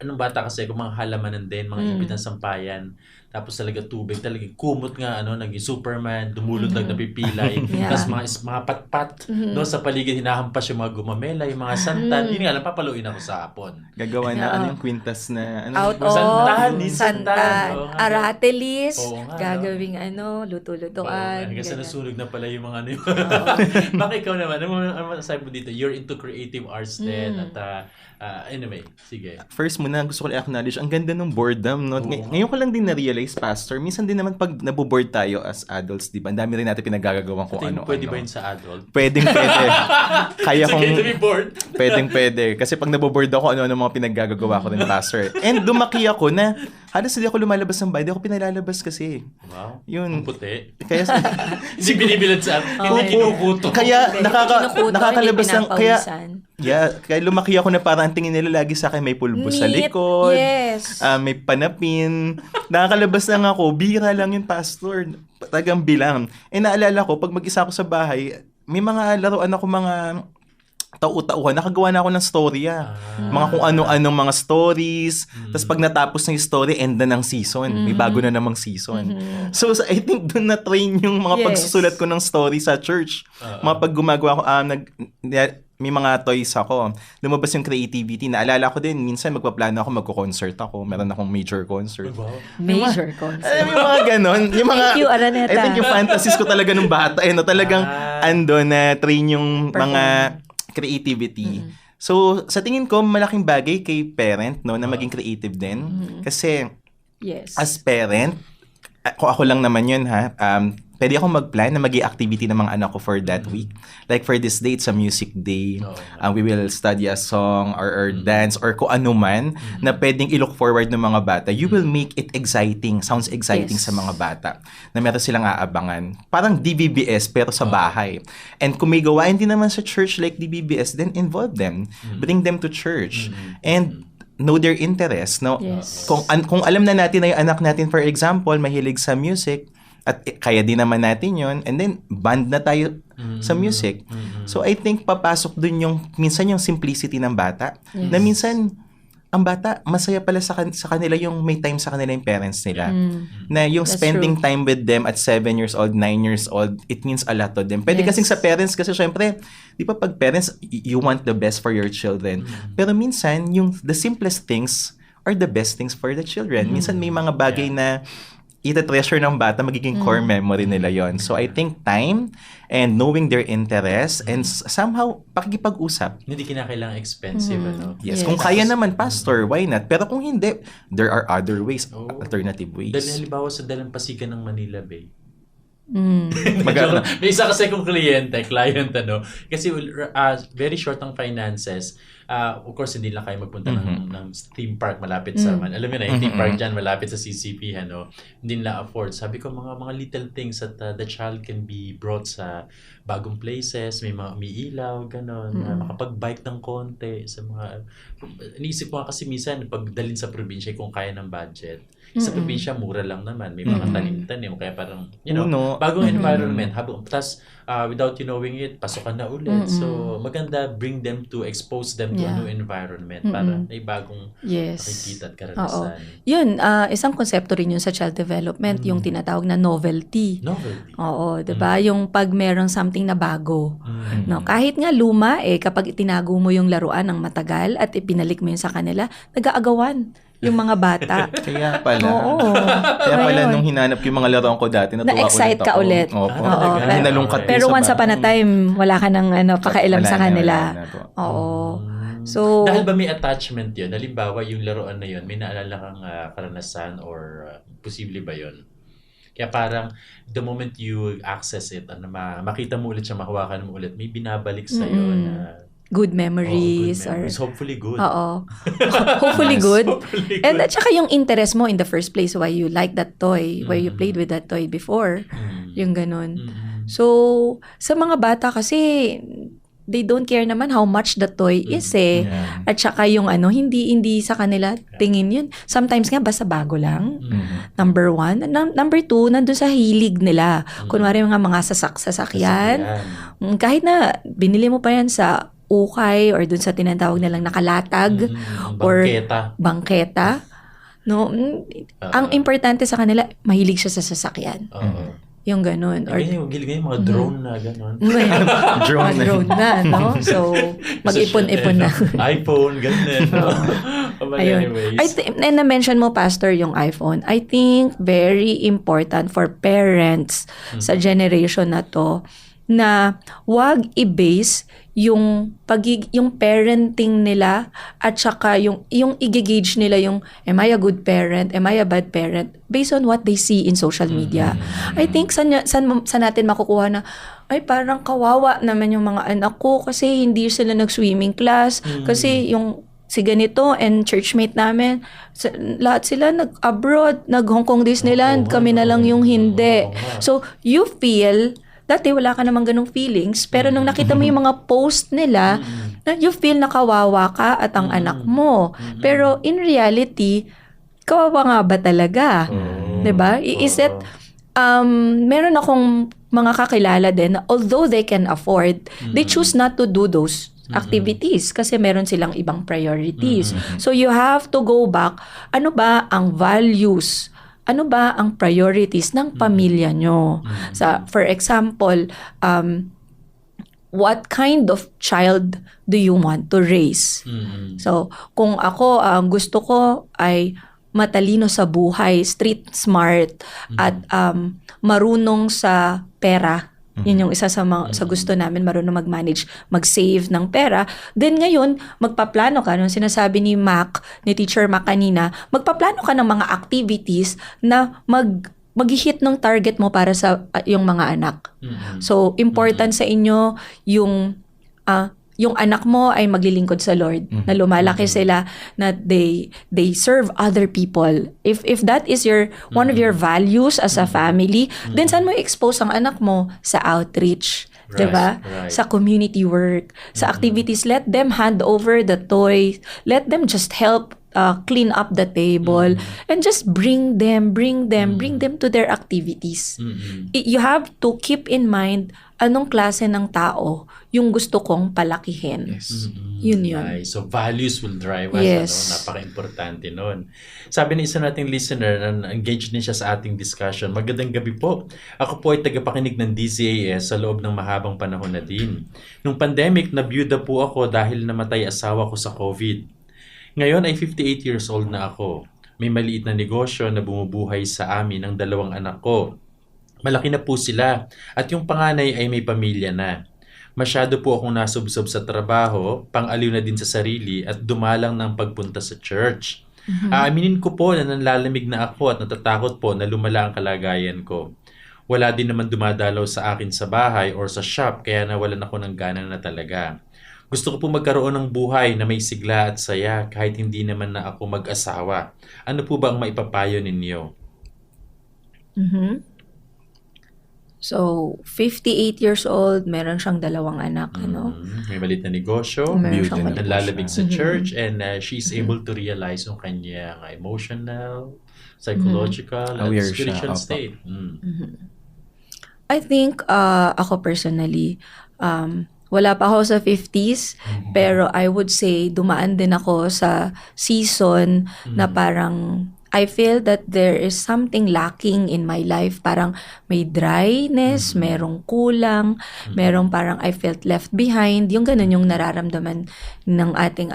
anong bata kasi, kung mga halamanan din, mga ipit ng sampayan, tapos talaga tubig, talaga kumot nga, naging Superman, dumulundag na pipilay, tapos mga patpat, sa paligid, hinahampas yung mga gumamela, yung mga santan, yun nga, napapaluin ako sa hapon. Gagawa na yung kwintas na, santan, aratelis, gagawing luto-lutoan. Kasi nasunog na pala yung mga Baka ikaw naman, ano masasabi mo dito? You're into creative arts din, at anyway, sige. First muna, gusto ko i-acknowledge, ang ganda ng boredom, no? Ngayon ko lang din na-realize, Pastor, minsan din naman pag naboboard tayo as adults, di ba? Ang dami rin natin pinagagawang kung ano-ano. Pwede ba yun sa adult? Pwede. Kaya kung... to be bored. Pwede. Kasi pag naboboard ako, ano-ano mga pinagagagawa ko rin, Pastor. And dumaki ako na, halos hindi ako lumalabas ng bahay, hindi ako pinalalabas kasi. Wow. Yun. Ang puti. Kaya hindi binibilad sa hindi kinukuto. Kaya nakakalabas ng kaya lumaki ako na parang ang tingin nila lagi sa akin may pulbo sa likod. Yes. May panapin. Nakakalabas lang ako, bira lang yung Pastor. Tagang bilang. Naalala ko pag mag-isa ako sa bahay, may mga laruan ako, mga tau-tauhan, nakagawa na ako ng storya. Mga kung ano-anong mga stories. Tapos pag natapos na yung story, end na ng season. May bago na namang season. So I think doon na-train yung mga pagsusulat ko ng story sa church. Mga pag gumagawa ko, may mga toys ako. Lumabas yung creativity. Naalala ko din, minsan magpaplano ako, magko-concert ako. Meron akong major concert. Wow. Major concert. Yung mga ganon. Yung mga, Thank you, Araneta. I think yung fantasies ko talaga nung bata. Talagang na train yung mga creativity. So, sa tingin ko, malaking bagay kay parent, na maging creative din. Kasi, as parent, ako lang naman yun, pwede akong mag-plan na mag-i-activity ng mga anak ko for that week. Like for this day, it's a music day. We will study a song or dance or kung ano man na pwedeng i-look forward ng mga bata. You will make it exciting, sounds exciting sa mga bata na meron silang aabangan. Parang DBBS pero sa bahay. And kung may gawain din naman sa church like DBBS, then involve them. Bring them to church. And know their interest, no? Yes. Kung alam na natin na yung anak natin, for example, mahilig sa music, at kaya din naman natin yon, and then band na tayo sa music. So I think papasok dun yung minsan yung simplicity ng bata, na minsan ang bata masaya pala sa kanila yung may time sa kanila yung parents nila. Na yung That's spending true. time with them at 7 years old, 9 years old, it means a lot to them. Pwede Yes. kasing sa parents, kasi syempre, di ba pag parents, you want the best for your children. Pero minsan, the simplest things are the best things for the children. Minsan may mga bagay na ita-treasure ng bata, magiging core memory nila yon. So I think time and knowing their interests and somehow pakikipag-usap. Hindi kinakailangan expensive, ano? Yes, Yes. kung kaya naman, pastor, why not? Pero kung hindi, there are other ways, Oh. alternative ways. Dahil halimbawa sa dalampasigan ng Manila Bay. Maganda. May isa kasi kong client, ano, kasi very short ang finances. Of course, hindi lang kayo magpunta ng theme park malapit sa alam mo na, yung theme park dyan malapit sa CCP, ano, hindi nila afford. Sabi ko, mga little things that the child can be brought sa bagong places, may mga umiilaw, gano'n, makapag-bike ng konti sa mga, iniisip ko nga kasi minsan, pag dalhin sa probinsya, kung kaya ng budget, sa probinsya, mura lang naman, may mga tanim-tanim, kaya parang, bagong environment, tapos, without you knowing it, pasokan na ulit. So, maganda, bring them to, expose them to a new environment para may bagong nakikita at karanasan. Yun, isang konsepto rin yun sa child development, yung tinatawag na novelty. Novelty. Oo, 'di ba? Yung pag merong something na bago. No, kahit nga luma kapag itinago mo yung laruan ng matagal at ipinalik mo yun sa kanila, nag-aagawan yung mga bata. Kaya pala. Oo. Kaya pala Ayun. nung hinanap ko yung mga laruan ko dati, natuwa Na-excite ulit ka ako. ulit. Opo. Oo. Nalungkat din Pero sa once upon a time, wala ka ng pakialam Wala sa na, kanila. wala na po. Oo. So, Dahil ba may attachment yun? Halimbawa, yung laruan na yun, may naalala kang karanasan or posible ba yun? Kaya parang the moment you access it, makita mo ulit siya, mahawakan mo ulit, may binabalik sa'yo na good good memories. memories. Hopefully good. Oo. Hopefully good. Hopefully good. And at saka yung interest mo in the first place, why you like that toy, why you played with that toy before. Yung ganun. So, sa mga bata kasi, they don't care naman how much the toy is Yeah. At saka yung hindi sa kanila tingin yun. Sometimes nga basta bago lang. Number 1. Number 2, nandun sa hilig nila. Kunwari mga sasakyan. Kahit na binili mo pa yan sa ukay or dun sa tinatawag nilang nakalatag or bangketa. No, ang importante sa kanila, mahilig siya sa sasakyan. Yung ganun. Or Ganyan, yung mga drone na gano'n. drone na, no? So, mag-ipon-ipon na. iPhone, ganun. But Ayun. anyways. And na-mention mo, Pastor, yung iPhone. I think very important for parents sa generation na to na wag i-base yung parenting nila at saka yung i-gauge nila yung am I a good parent, am I a bad parent based on what they see in social media. I think san natin makukuha na ay parang kawawa naman yung mga anak ko kasi hindi sila nag-swimming class kasi yung si ganito and churchmate namin, lahat sila nag-abroad, nag-Hong Kong Disneyland, kami na lang yung hindi. So, you feel, dati wala ka namang ganong feelings, pero nung nakita mo yung mga post nila, you feel na kawawa ka at ang anak mo. Pero in reality, kawawa nga ba talaga? 'Di ba? Is it, meron akong mga kakilala din na although they can afford, they choose not to do those activities kasi meron silang ibang priorities. So you have to go back, ano ba ang values? Ano ba ang priorities ng pamilya nyo? For example, what kind of child do you want to raise? So, kung ako, gusto ko ay matalino sa buhay, street smart, at marunong sa pera. Yun yung isa sa gusto namin, marunong mag-manage, mag-save ng pera. Then ngayon, magpaplano ka, nung sinasabi ni Teacher Mac kanina, magpaplano ka ng mga activities na mag-hit ng target mo para sa yung mga anak. So, important sa inyo yung anak mo ay maglilingkod sa Lord, na lumalaki sila, na they serve other people. If that is one of your values as a family, then saan mo i-expose ang anak mo? Sa outreach, Right, 'di ba? right. Sa community work, sa activities, let them hand over the toys, let them just help clean up the table, and just bring them to their activities. You have to keep in mind anong klase ng tao yung gusto kong palakihin. Yun. Nice. So, values will drive us. Yes. Napaka-importante nun. Sabi ng isa nating listener na engaged din siya sa ating discussion, magandang gabi po. Ako po ay tagapakinig ng DZAS sa loob ng mahabang panahon na din. Nung pandemic, nabiyuda po ako dahil namatay asawa ko sa COVID. Ngayon ay 58 years old na ako. May maliit na negosyo na bumubuhay sa amin ng 2 anak ko. Malaki na po sila at yung panganay ay may pamilya na. Masyado po akong nasubsob sa trabaho, pang-aliw na din sa sarili at dumalang ng pagpunta sa church. Aaminin ko po na nanlalamig na ako at natatakot po na lumala ang kalagayan ko. Wala din naman dumadalaw sa akin sa bahay or sa shop kaya nawalan ako ng gana na talaga. Gusto ko po magkaroon ng buhay na may sigla at saya kahit hindi naman na ako mag-asawa. Ano po ba ang maipapayo ninyo? So, 58 years old, meron siyang 2 anak, May maliit na negosyo, Meron siyang maliit na nanlalamig sa church, and she's able to realize yung kanyang emotional, psychological, and Aware siya, spiritual opo. state. I think, ako personally, wala pa ako sa 50s, pero I would say, dumaan din ako sa season na parang, I feel that there is something lacking in my life. Parang may dryness, merong kulang, merong parang I felt left behind. Yung ganun yung nararamdaman ng ating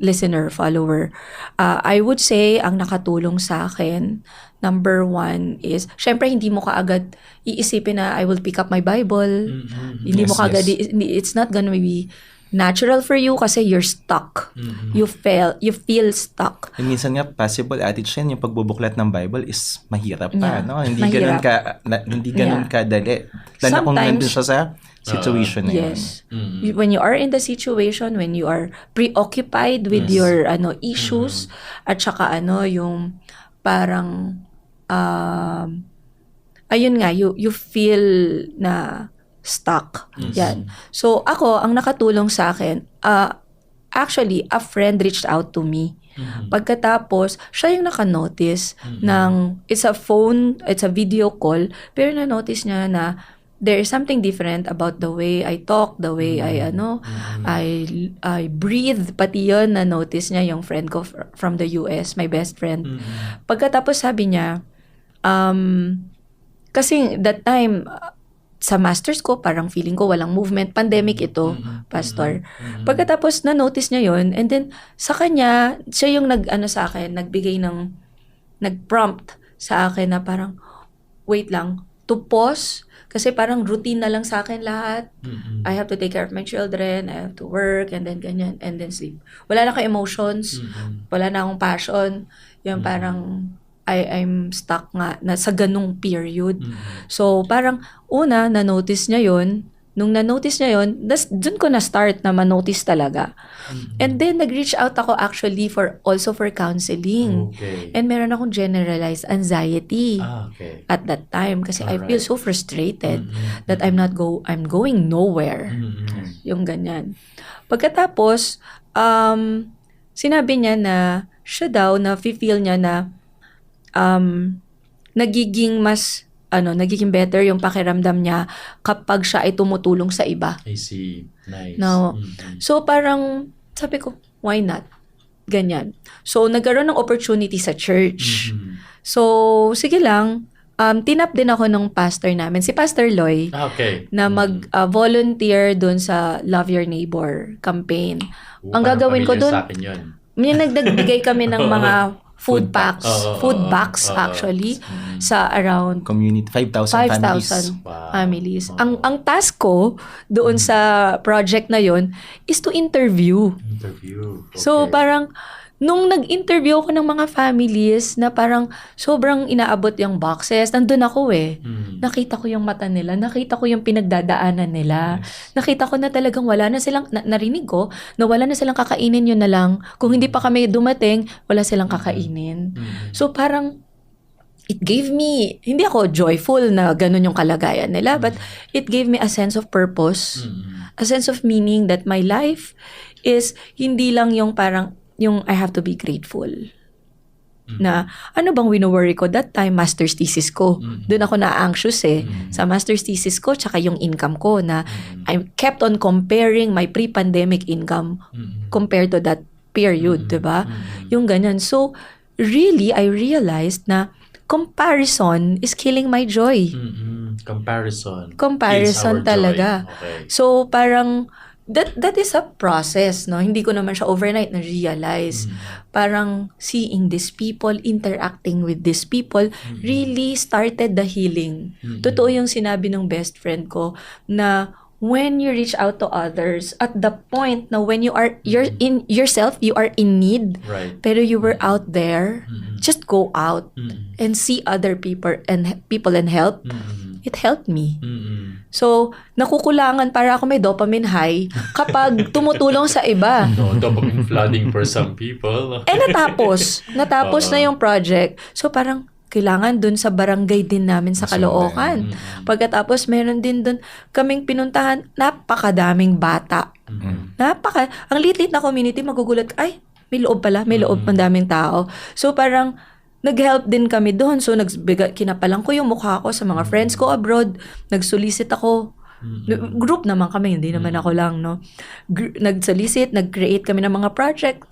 listener, follower. I would say, ang nakatulong sa akin, number 1 is, syempre hindi mo kaagad iisipin na I will pick up my Bible. Hindi mo kaagad, it's not gonna be natural for you kasi you're stuck. You feel stuck. And minsan nga, possible attitude siya, yung pagbubuklat ng Bible is mahirap pa, Yeah. no? Hindi Mahirap. hindi ganun kadali. Lalo kung Sometimes, nandun siya sa situation na yun. Yes. When you are in the situation, when you are preoccupied with your issues, at saka yung parang ayun nga, you feel na stuck. Yan. So, ako, ang nakatulong sa akin, actually, a friend reached out to me. Pagkatapos, siya yung naka-notice ng, it's a video call, pero na-notice niya na there is something different about the way I talk, the way I breathe. Pati yun, na-notice niya yung friend ko from the US, my best friend. Pagkatapos sabi niya, kasi that time, sa masters ko, parang feeling ko walang movement. Pandemic ito, pastor. Pagkatapos na-notice niya yon, and then sa kanya, siya yung nag-prompt sa akin na parang, wait lang, to pause, kasi parang routine na lang sa akin lahat. I have to take care of my children, I have to work, and then ganyan, and then sleep. Wala na akong emotions, wala na akong passion. Yung parang, I'm stuck nga na sa ganung period. So, parang una, na-notice niya yon. Nung na-notice niya yon, dun ko na-start na ma-notice talaga. And then, nag-reach out ako actually also for counseling. Okay. And meron akong generalized anxiety Okay. at that time kasi I feel Alright. so frustrated that I'm going nowhere. Yung ganyan. Pagkatapos, sinabi niya na siya daw na feel niya na nagiging better yung pakiramdam niya kapag siya ay tumutulong sa iba. I see. Nice. No. So parang sabi ko, why not? Ganyan. So nagkaroon ng opportunity sa church. So sige lang, tinap din ako ng pastor namin, si Pastor Loy, Okay. na mag-volunteer doon sa Love Your Neighbor campaign. Ang gagawin ko doon, Sa akin yun. nagdagbigay kami ng mga food packs, food Oo. box actually, sa around Community, 5,000 families. 5,000 Wow. families. Ang task ko doon sa project na yon is to interview. Interview. Okay. So parang nung nag-interview ako ng mga families na parang sobrang inaabot yung boxes, nandun ako Nakita ko yung mata nila, nakita ko yung pinagdadaanan nila. Nakita ko na talagang wala na silang, narinig ko, na wala na silang kakainin, yun na lang. Kung hindi pa kami dumating, wala silang kakainin. So parang, it gave me, hindi ako joyful na ganun yung kalagayan nila, but it gave me a sense of purpose, a sense of meaning that my life is hindi lang yung parang yung I have to be grateful. Na ano bang wino-worry ko that time, master's thesis ko. Doon ako na-anxious sa master's thesis ko tsaka yung income ko na I kept on comparing my pre-pandemic income compared to that period, 'di ba? Yung ganyan. So really I realized na comparison is killing my joy. Comparison Comparison kills our talaga. joy. Okay. So parang that is a process, no? Hindi ko naman siya overnight na-realize. Parang seeing these people, interacting with these people, really started the healing. Totoo yung sinabi ng best friend ko na when you reach out to others, at the point na when you're in yourself, you are in need, Right. pero you were out there, just go out and see other people and help. It helped me. So, nakukulangan para ako may dopamine high kapag tumutulong sa iba. No, dopamine flooding for some people. Natapos na yung project. So, parang kailangan dun sa barangay din namin sa Caloocan. Pagkatapos, meron din dun kaming pinuntahan, napakadaming bata. Ang lit-lit na community, magugulat, ay, may loob pala, may loob ang daming tao. So, parang, nag-help din kami doon. So, kinapalang ko yung mukha ko sa mga friends ko abroad. Nag-solicit ako. Group naman kami, hindi naman ako lang, no? Nag-solicit, nag-create kami ng mga project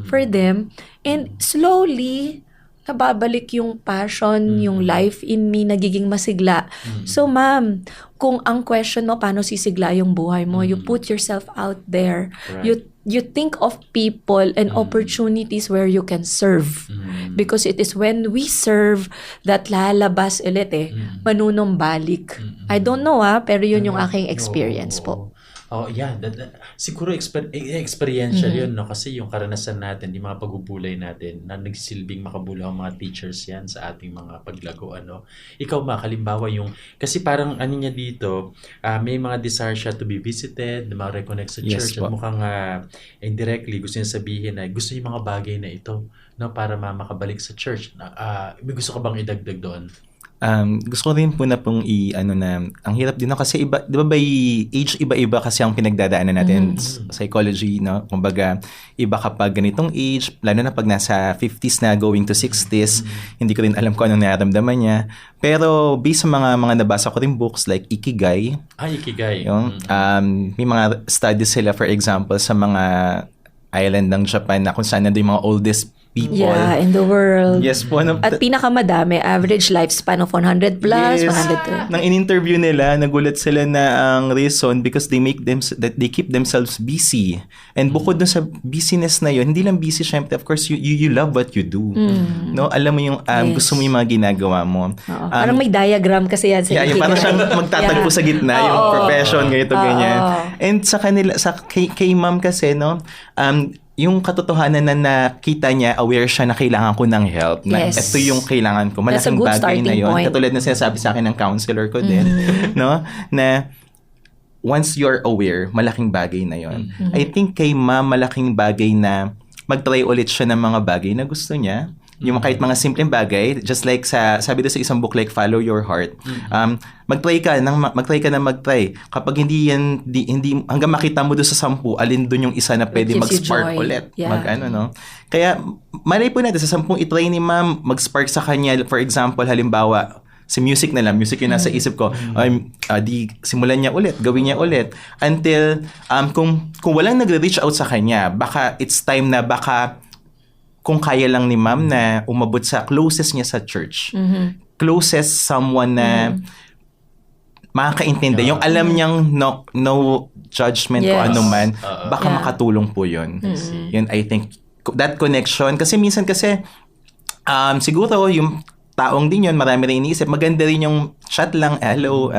for them. And slowly, nababalik yung passion, yung life in me, nagiging masigla. So, ma'am, kung ang question mo, paano sisigla yung buhay mo, you put yourself out there. Right. You think of people and opportunities where you can serve. Because it is when we serve that lalabas ulit manunumbalik. I don't know pero yun yung aking experience po. Oh, yeah. Siguro experiential yun, no? Kasi yung karanasan natin, yung mga pagbubulay natin, na nagsilbing makabulaw ang mga teachers yan sa ating mga paglago, ano? Ikaw, kalimbawa yung, kasi parang ano niya dito, may mga desire siya to be visited, na ma-reconnect sa church, at mukhang indirectly gusto niya sabihin na gusto niya mga bagay na ito, no? Para makabalik sa church. May gusto ka bang idagdag doon? Gusto ko rin po na pong ang hirap din kasi iba, 'di ba by age iba-iba kasi ang pinagdadaanan natin psychology, no? Kumbaga, iba kapag ganitong age, lalo na pag nasa 50s na going to 60s, hindi ko rin alam kung anong nararamdaman niya. Pero based sa mga nabasa ko rin books like Ikigai, Ikigai. yung may mga studies sila, for example, sa mga island ng Japan na kung saan nandun yung mga oldest people. Yeah, in the world. Yes po. At pinakamadami, average lifespan of 100 plus, 100. Nang in-interview nila, nagulat sila na ang reason because that they keep themselves busy. And bukod dun sa busyness na yun, hindi lang busy, syempre, of course, you love what you do. No? Alam mo yung, gusto mo yung mga ginagawa mo. Parang may diagram kasi yan sa Ikigai. Parang siyang magtatagpo sa gitna, yung profession, ganito, ganyan. And sa kanila, kay ma'am kasi, no, yung katotohanan na nakita niya, aware siya na kailangan ko ng help. Na ito yung kailangan ko. Malaking bagay na yun. Katulad na sinasabi sa akin ng counselor ko din. No? Na once you're aware, malaking bagay na yun. I think kay ma'am, malaking bagay na mag-try ulit siya ng mga bagay na gusto niya. Yung kahit mga simpleng bagay, just like sabi doon sa isang book like Follow Your Heart. Mag-try ka na mag-try. Kapag hindi hanggang makita mo doon sa 10, alin doon yung isa na pwede mag-spark ulit. Yeah. No? Kaya malay po natin sa 10 i-try ni ma'am mag-spark sa kanya. For example, halimbawa, si music na lang. Music yung nasa isip ko. Di simulan niya ulit, gawin niya ulit. Until, kung walang nagre-reach out sa kanya, baka it's time na kung kaya lang ni ma'am na umabot sa closest niya sa church. Closest someone na makakaintindi. Yung alam niyang no judgment ko ano man, baka makatulong po yun. Yun, I think, that connection. Kasi minsan siguro yung taong din yun, marami rin iniisip. Maganda rin yung chat lang, hello,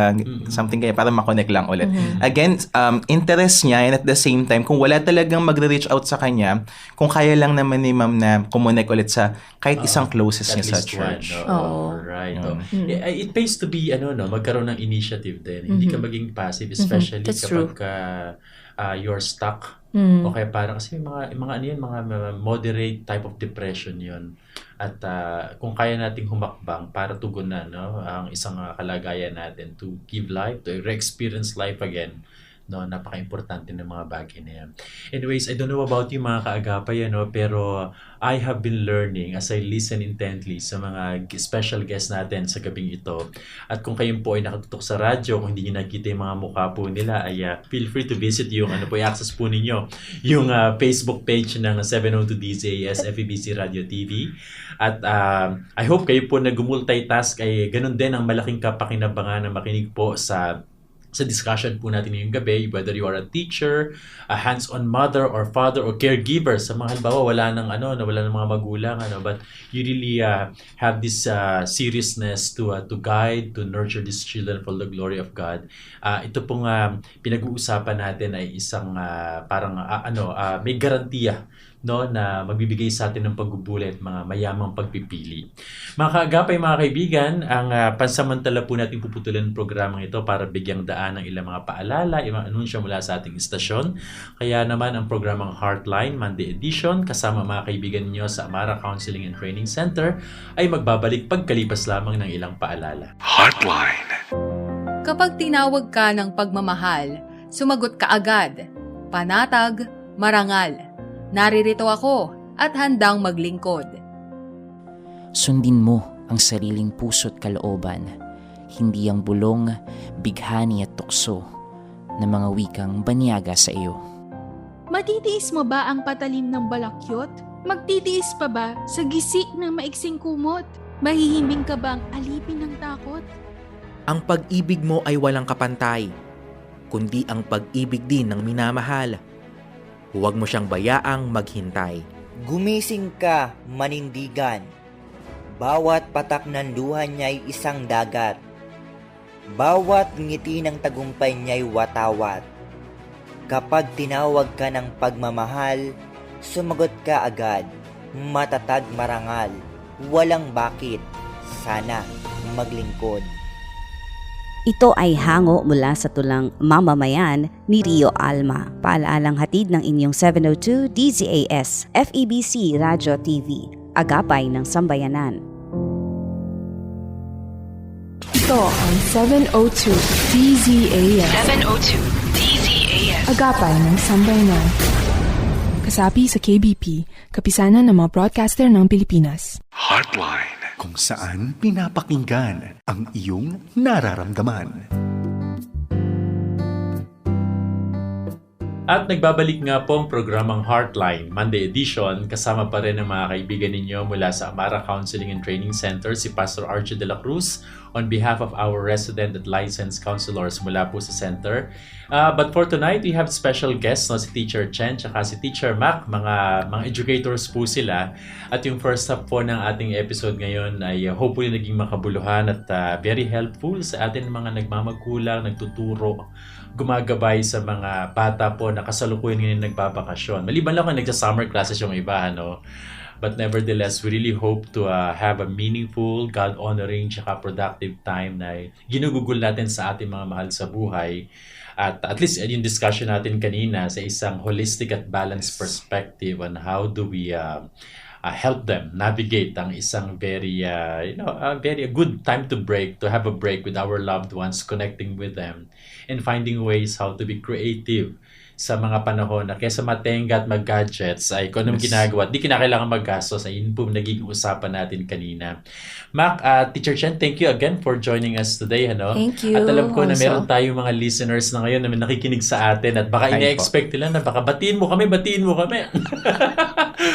something kaya para makonect lang ulit. Again, interest niya, and at the same time, kung wala talagang magre-reach out sa kanya, kung kaya lang naman ni ma'am na kumonect ulit sa kahit isang closest niya sa church. Right. It pays to be, magkaroon ng initiative din. Hindi ka maging passive, especially kapag you're stuck. O kaya parang, kasi mga moderate type of depression yun. At kung kaya nating humakbang para tugunan ang isang kalagayan natin to give life, to re-experience life again, no? Napaka-importante ng mga bagay na yan. Anyways, I don't know about you mga kaagapay, pero I have been learning as I listen intently sa mga special guests natin sa gabing ito. At kung kayo po ay nakatutok sa radyo, kung hindi nyo nakita yung mga mukha po nila, ay feel free to visit yung i-access po ninyo yung Facebook page ng 702 DZAS FEBC Radio TV. At I hope kayo po na gumultitask ay ganun din ang malaking kapakinabangan na makinig po sa discussion po natin ngayong gabi, whether you are a teacher, a hands-on mother or father or caregiver. Sa mga halimbawa, wala ng mga magulang, but you really have this seriousness to guide, to nurture these children for the glory of God. Ito pong pinag-uusapan natin ay isang may garantiya, no, na magbibigay sa atin ng pagbubulit, mga mayamang pagpipili. Mga kaagapay, mga kaibigan, ang pansamantala po natin puputulan ng programang ito para bigyang daan ng ilang mga paalala, ilang anunsyo mula sa ating istasyon. Kaya naman ang programang Heartline Monday Edition kasama mga kaibigan niyo sa Amara Counseling and Training Center ay magbabalik pagkalipas lamang ng ilang paalala. Heartline. Kapag tinawag ka ng pagmamahal, sumagot ka agad. Panatag, marangal. Naririto ako at handang maglingkod. Sundin mo ang sariling puso't kalooban, hindi ang bulong, bighani at tukso ng mga wikang banyaga sa iyo. Matitiis mo ba ang patalim ng balakyot? Magtitiis pa ba sa gisik ng maiksing kumot? Mahihimbing ka bang alipin ng takot? Ang pag-ibig mo ay walang kapantay, kundi ang pag-ibig din ng minamahal. Huwag mo siyang bayaang maghintay. Gumising ka, manindigan. Bawat patak ng luha niya'y isang dagat. Bawat ngiti ng tagumpay niya'y watawat. Kapag tinawag ka ng pagmamahal, sumagot ka agad. Matatag marangal. Walang bakit. Sana maglingkod. Ito ay hango mula sa tulang Mamamayan ni Rio Alma. Paalalang hatid ng inyong 702 DZAS FEBC Radio TV, agapay ng sambayanan. Ito ang 702 DZAS. 702 DZAS. Agapay ng sambayanan. Kasapi sa KBP, kapisanan ng mga broadcaster ng Pilipinas. Heartline. Kung saan pinapakinggan ang iyong nararamdaman. At nagbabalik nga po ang programang Heartline Monday Edition. Kasama pa rin ang mga kaibigan ninyo mula sa Amara Counseling and Training Center, si Pastor Archie de la Cruz, on behalf of our resident and licensed counselors mula po sa center. But for tonight, we have special guests, si Teacher Chen at si Teacher Mac, mga educators po sila. At yung first half po ng ating episode ngayon ay hopefully naging makabuluhan at very helpful sa atin mga nagmamagulang, nagtuturo, gumagabay sa mga bata po na kasalukuyan ngayon nagbabakasyon. Maliban lang kung nagsa-summer classes yung iba, But nevertheless, we really hope to have a meaningful, God-honoring, tsaka productive time na ginugugol natin sa ating mga mahal sa buhay. At least yung discussion natin kanina sa isang holistic at balanced perspective on how do we help them navigate ang isang very good time to have a break with our loved ones, connecting with them, and finding ways how to be creative sa mga panahon na kesa matenga at mag-gadgets ay kung anong ginagawa at di kinakailangan maggastos ay yun po naging usapan natin kanina. Mac, Teacher Chen, thank you again for joining us today. Thank you. At alam ko na meron tayong mga listeners na ngayon na nakikinig sa atin at baka ina-expect nila na baka batiin mo kami.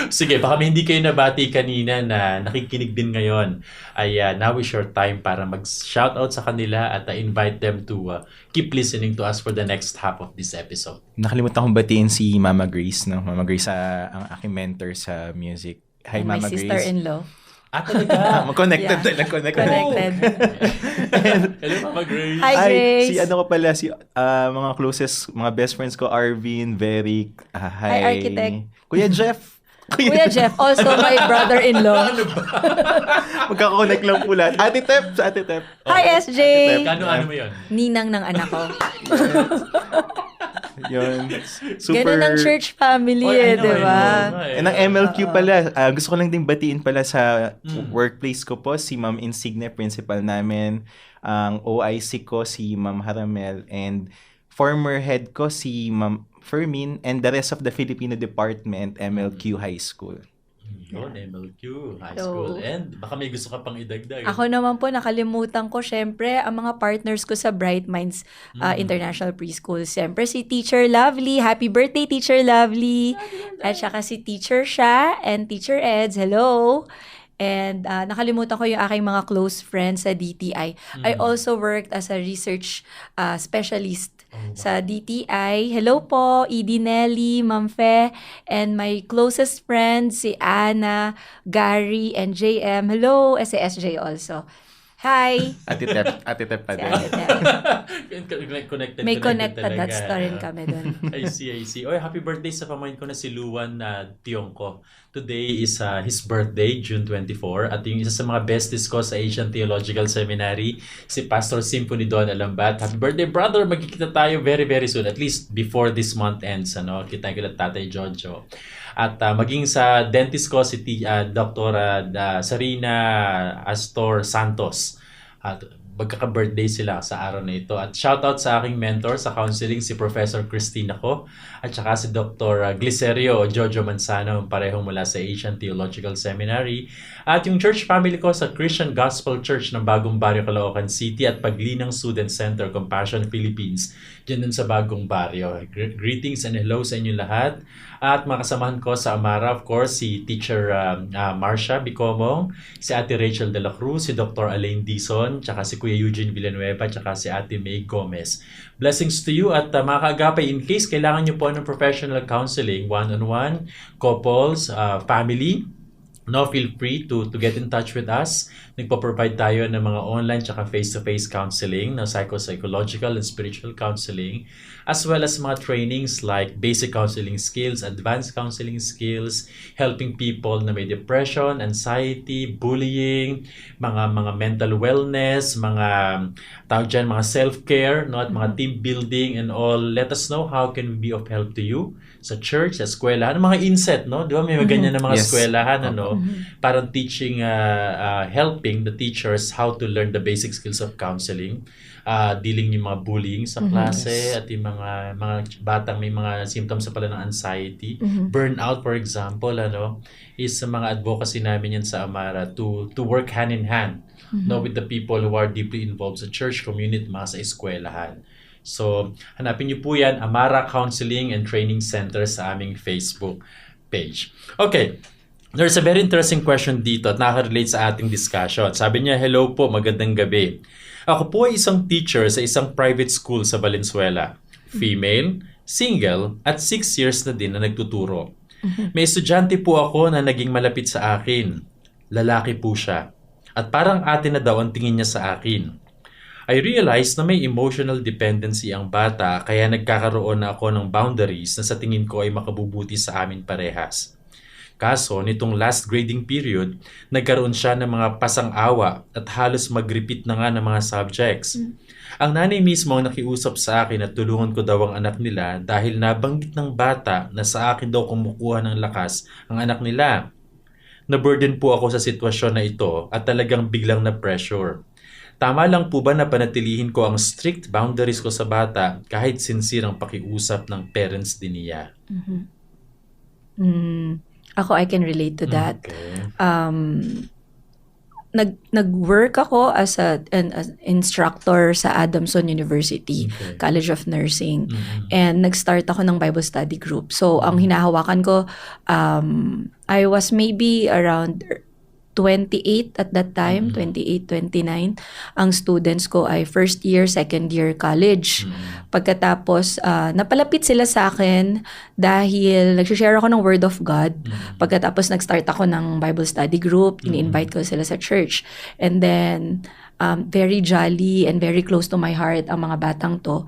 Sige, baka hindi kayo nabati kanina na nakikinig din ngayon. Ay now is your time para mag-shoutout sa kanila at invite them to keep listening to us for the next half of this episode. Nakalimutan kong batiin si Mama Grace, Mama Grace, ang aking mentor sa music. Hi, And Mama my Grace. sister-in-law. Talaga? Connected. Connected. Hello, Mama Grace. Hi, Grace. Si mga closest, mga best friends ko, Arvin, Veric, Hi, Architect. Kuya Jeff. Kuya Jeff, also my brother-in-law. Magkaka-connect lang po lahat. Ate Tep. Hi, SJ. Ano mo yun? Ninang ng anak ko. Yun. Ganun ang church family, di ba? And ang MLQ pala, gusto ko lang din batiin pala sa workplace ko po, si Ma'am Insigne, principal namin. Ang OIC ko, si Ma'am Haramel. And former head ko si Ma'am Fermin and the rest of the Filipino department, MLQ High School. Yun, MLQ, high So, school. And baka may gusto ka pang idagdag. Ako naman po, nakalimutan ko, syempre, ang mga partners ko sa Bright Minds International Preschool. Syempre, si Teacher Lovely. Happy birthday, Teacher Lovely. At saka si Teacher Sha and Teacher Eds. Hello. And nakalimutan ko yung aking mga close friends sa DTI. I also worked as a research specialist sa DTI. Hello po, Edie Nelly, Ma'am Fe, and my closest friends, si Anna, Gary, and JM. Hello, SJ also. Hi! Ate Tep pa Si din. Ate Tep. May connected talaga. dots pa rin kami dun. I see. Oy, happy birthday sa pamain ko na si Luan Tiongco. Today is his birthday, June 24. At yung isa sa mga besties ko sa Asian Theological Seminary, si Pastor Symphony Don Alambat. Happy birthday, brother! Magkikita tayo very, very soon. At least before this month ends. Kita ko lang Tatay Jojo. At maging sa dentist ko, si Dr. Sarina Astor Santos. At magkaka-birthday sila sa araw na ito. At shoutout sa aking mentor sa counseling, si Professor Christina ko. At saka si Dr. Glicerio Jojo Manzano, parehong mula sa Asian Theological Seminary. At yung church family ko sa Christian Gospel Church ng Bagong Barrio, Caloocan City at Paglinang Student Center, Compassion Philippines, dyan dun sa Bagong Barrio. Greetings and hello sa inyo lahat. At mga kasamahan ko sa Amara, of course, si Teacher Marcia Bicomong, si Ate Rachel de la Cruz, si Dr. Alain Dizon, tsaka si Kuya Eugene Villanueva, tsaka si Ate May Gomez. Blessings to you at mga kaagapay, in case kailangan nyo po ng professional counseling, one-on-one, couples, family, no, feel free to get in touch with us. Nagpo-provide tayo ng mga online tsaka face-to-face counseling, na psychological and spiritual counseling, as well as mga trainings like basic counseling skills, advanced counseling skills, helping people na may depression, anxiety, bullying, mga mental wellness, mga tawag dyan, mga self-care, no, at mga team building and all. Let us know how can we be of help to you sa church, sa eskwelahan, mga inset, no? Di ba may ganyan na mga Yes. eskwelahan, parang teaching, helping the teachers how to learn the basic skills of counseling, dealing yung mga bullying sa klase, at yung mga batang may mga symptoms pala ng anxiety, burnout for example, is sa mga advocacy namin yan sa Amara to work hand in hand, no, with the people who are deeply involved sa church community, mga sa eskwelahan. So, hanapin niyo po yan, Amara Counseling and Training Center sa aming Facebook page. Okay, there's a very interesting question dito at nakaka-relate sa ating discussion. Sabi niya, hello po, magandang gabi. Ako po ay isang teacher sa isang private school sa Valenzuela. Female, single, at 6 years na din na nagtuturo. May estudyante po ako na naging malapit sa akin. Lalaki po siya. At parang ate na daw ang tingin niya sa akin. I realized na may emotional dependency ang bata kaya nagkakaroon na ako ng boundaries na sa tingin ko ay makabubuti sa amin parehas. Kaso, nitong last grading period, nagkaroon siya ng mga pasang-awa at halos mag-repeat na nga ng mga subjects. Ang nanay mismo ang nakiusap sa akin at tulungan ko daw ang anak nila dahil nabanggit ng bata na sa akin daw kumukuha ng lakas ang anak nila. Na-burden po ako sa sitwasyon na ito at talagang biglang na-pressure. Tama lang po ba na panatilihin ko ang strict boundaries ko sa bata kahit sincere ang pakiusap ng parents din niya? Ako, I can relate to that. Okay. Nag-work ako as an instructor sa Adamson University, Okay. College of Nursing. And nag-start ako ng Bible study group. So, ang hinahawakan ko, I was maybe around 28 at that time, 28, 29. Ang students ko ay first year, second year college. Pagkatapos, napalapit sila sa akin dahil nag-share ako ng Word of God. Pagkatapos, nag-start ako ng Bible study group. Ini-invite ko sila sa church. And then, very jolly and very close to my heart ang mga batang to.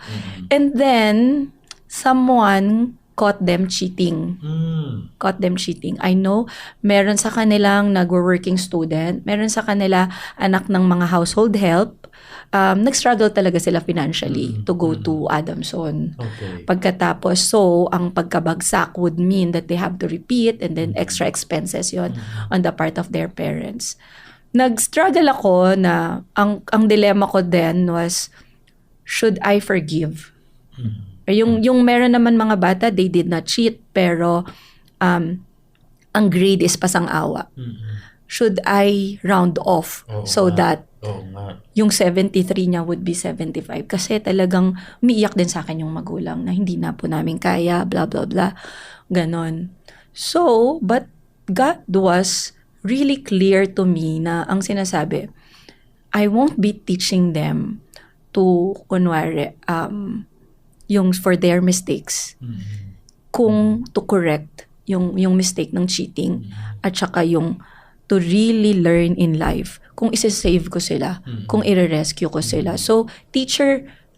And then, someone caught them cheating. I know, meron sa kanilang nag-working student, meron sa kanila anak ng mga household help. Nag-struggle talaga sila financially to go to Adamson. Okay. Pagkatapos, so, ang pagkabagsak would mean that they have to repeat and then extra expenses yon on the part of their parents. Nag-struggle ako na, ang dilemma ko then was, should I forgive? Yung meron naman mga bata, they did not cheat, pero ang grade is pasang-awa. Should I round off so that yung 73 niya would be 75? Kasi talagang umiiyak din sa akin yung magulang na hindi na po namin kaya, blah, blah, blah. Ganon. So, but God was really clear to me na ang sinasabi, I won't be teaching them to, kunwari, yung for their mistakes, kung to correct yung mistake ng cheating, at saka yung to really learn in life, kung isa-save ko sila, kung i-rescue ko sila. So,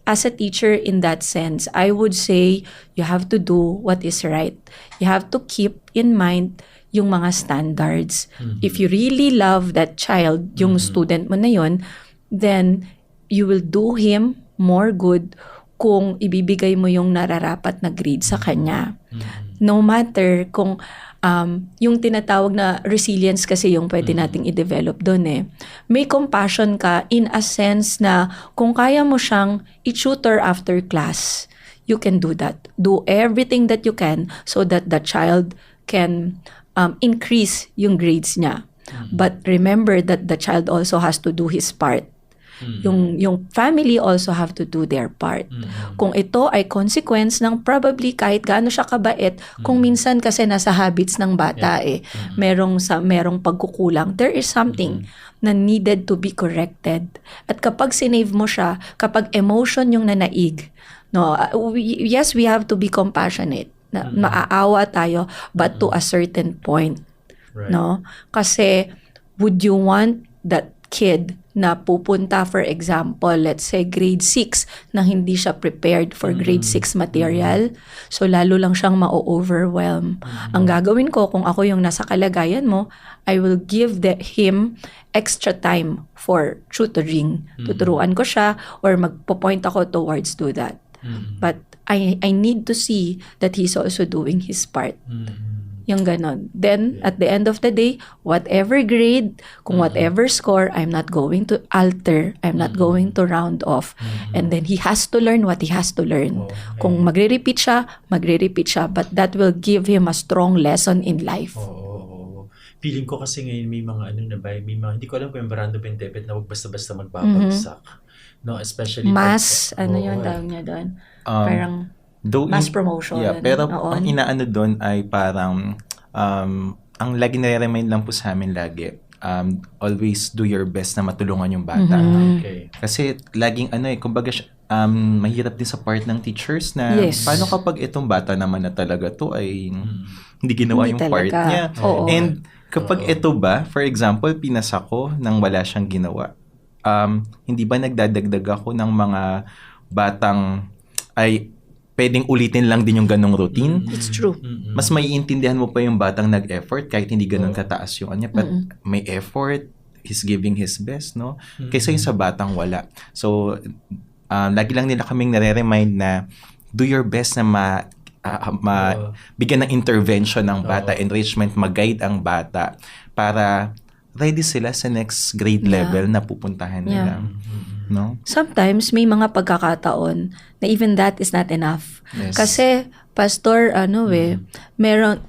as a teacher in that sense, I would say you have to do what is right. You have to keep in mind yung mga standards. If you really love that child, yung student mo na yun, then you will do him more good kung ibibigay mo yung nararapat na grade sa kanya. No matter kung yung tinatawag na resilience kasi yung pwede nating i-develop doon eh. May compassion ka in a sense na kung kaya mo siyang i-tutor after class, you can do that. Do everything that you can so that the child can increase yung grades niya. But remember that the child also has to do his part. Yung family also have to do their part. Kung ito ay consequence ng probably kahit gaano siya kabait, kung minsan kasi nasa habits ng bata merong pagkukulang, there is something na needed to be corrected. At kapag sinave mo siya, kapag emotion yung nanaig, no, yes, we have to be compassionate. Maaawa tayo, but to a certain point. No? Kasi would you want that kid na pupunta, for example, let's say grade 6, na hindi siya prepared for grade 6 material? So, lalo lang siyang ma-overwhelm. Ang gagawin ko, kung ako yung nasa kalagayan mo, I will give him extra time for tutoring. Tuturuan ko siya or magpo-point ako towards do that. But I need to see that he's also doing his part. Yung ganon. Then, at the end of the day, whatever grade, kung whatever score, I'm not going to alter. I'm not going to round off. And then, he has to learn what he has to learn. Kung magre-repeat siya, but that will give him a strong lesson in life. Feeling ko kasi ngayon may mga hindi ko alam kung yung Barando Pentepet na huwag basta-basta magbabagsak. No, especially yung tawag niya doon. Parang mass promotion. Yeah, pero ang inaano doon ay parang ang lagi nare-remind lang po sa amin lagi, always do your best na matulungan yung bata. Okay. Kasi laging kumbaga mahirap din sa part ng teachers na paano kapag itong bata naman na talaga to ay hindi ginawa yung part niya. And kapag ito ba, for example, pinasa ko nang wala siyang ginawa, hindi ba nagdadagdag ako ng mga batang ay pwedeng ulitin lang din yung ganong routine? It's true. Mas maiintindihan mo pa yung batang nag-effort kahit hindi ganun kataas yung kanya. But may effort, he's giving his best, no? Kaysa yung sa batang wala. So, lagi lang nila kaming nare-remind na do your best na bigyan ng intervention ng bata, enrichment, mag-guide ang bata para ready sila sa next grade level na pupuntahan nila. No? Sometimes may mga pagkakataon na even that is not enough. Yes. Kasi pastor,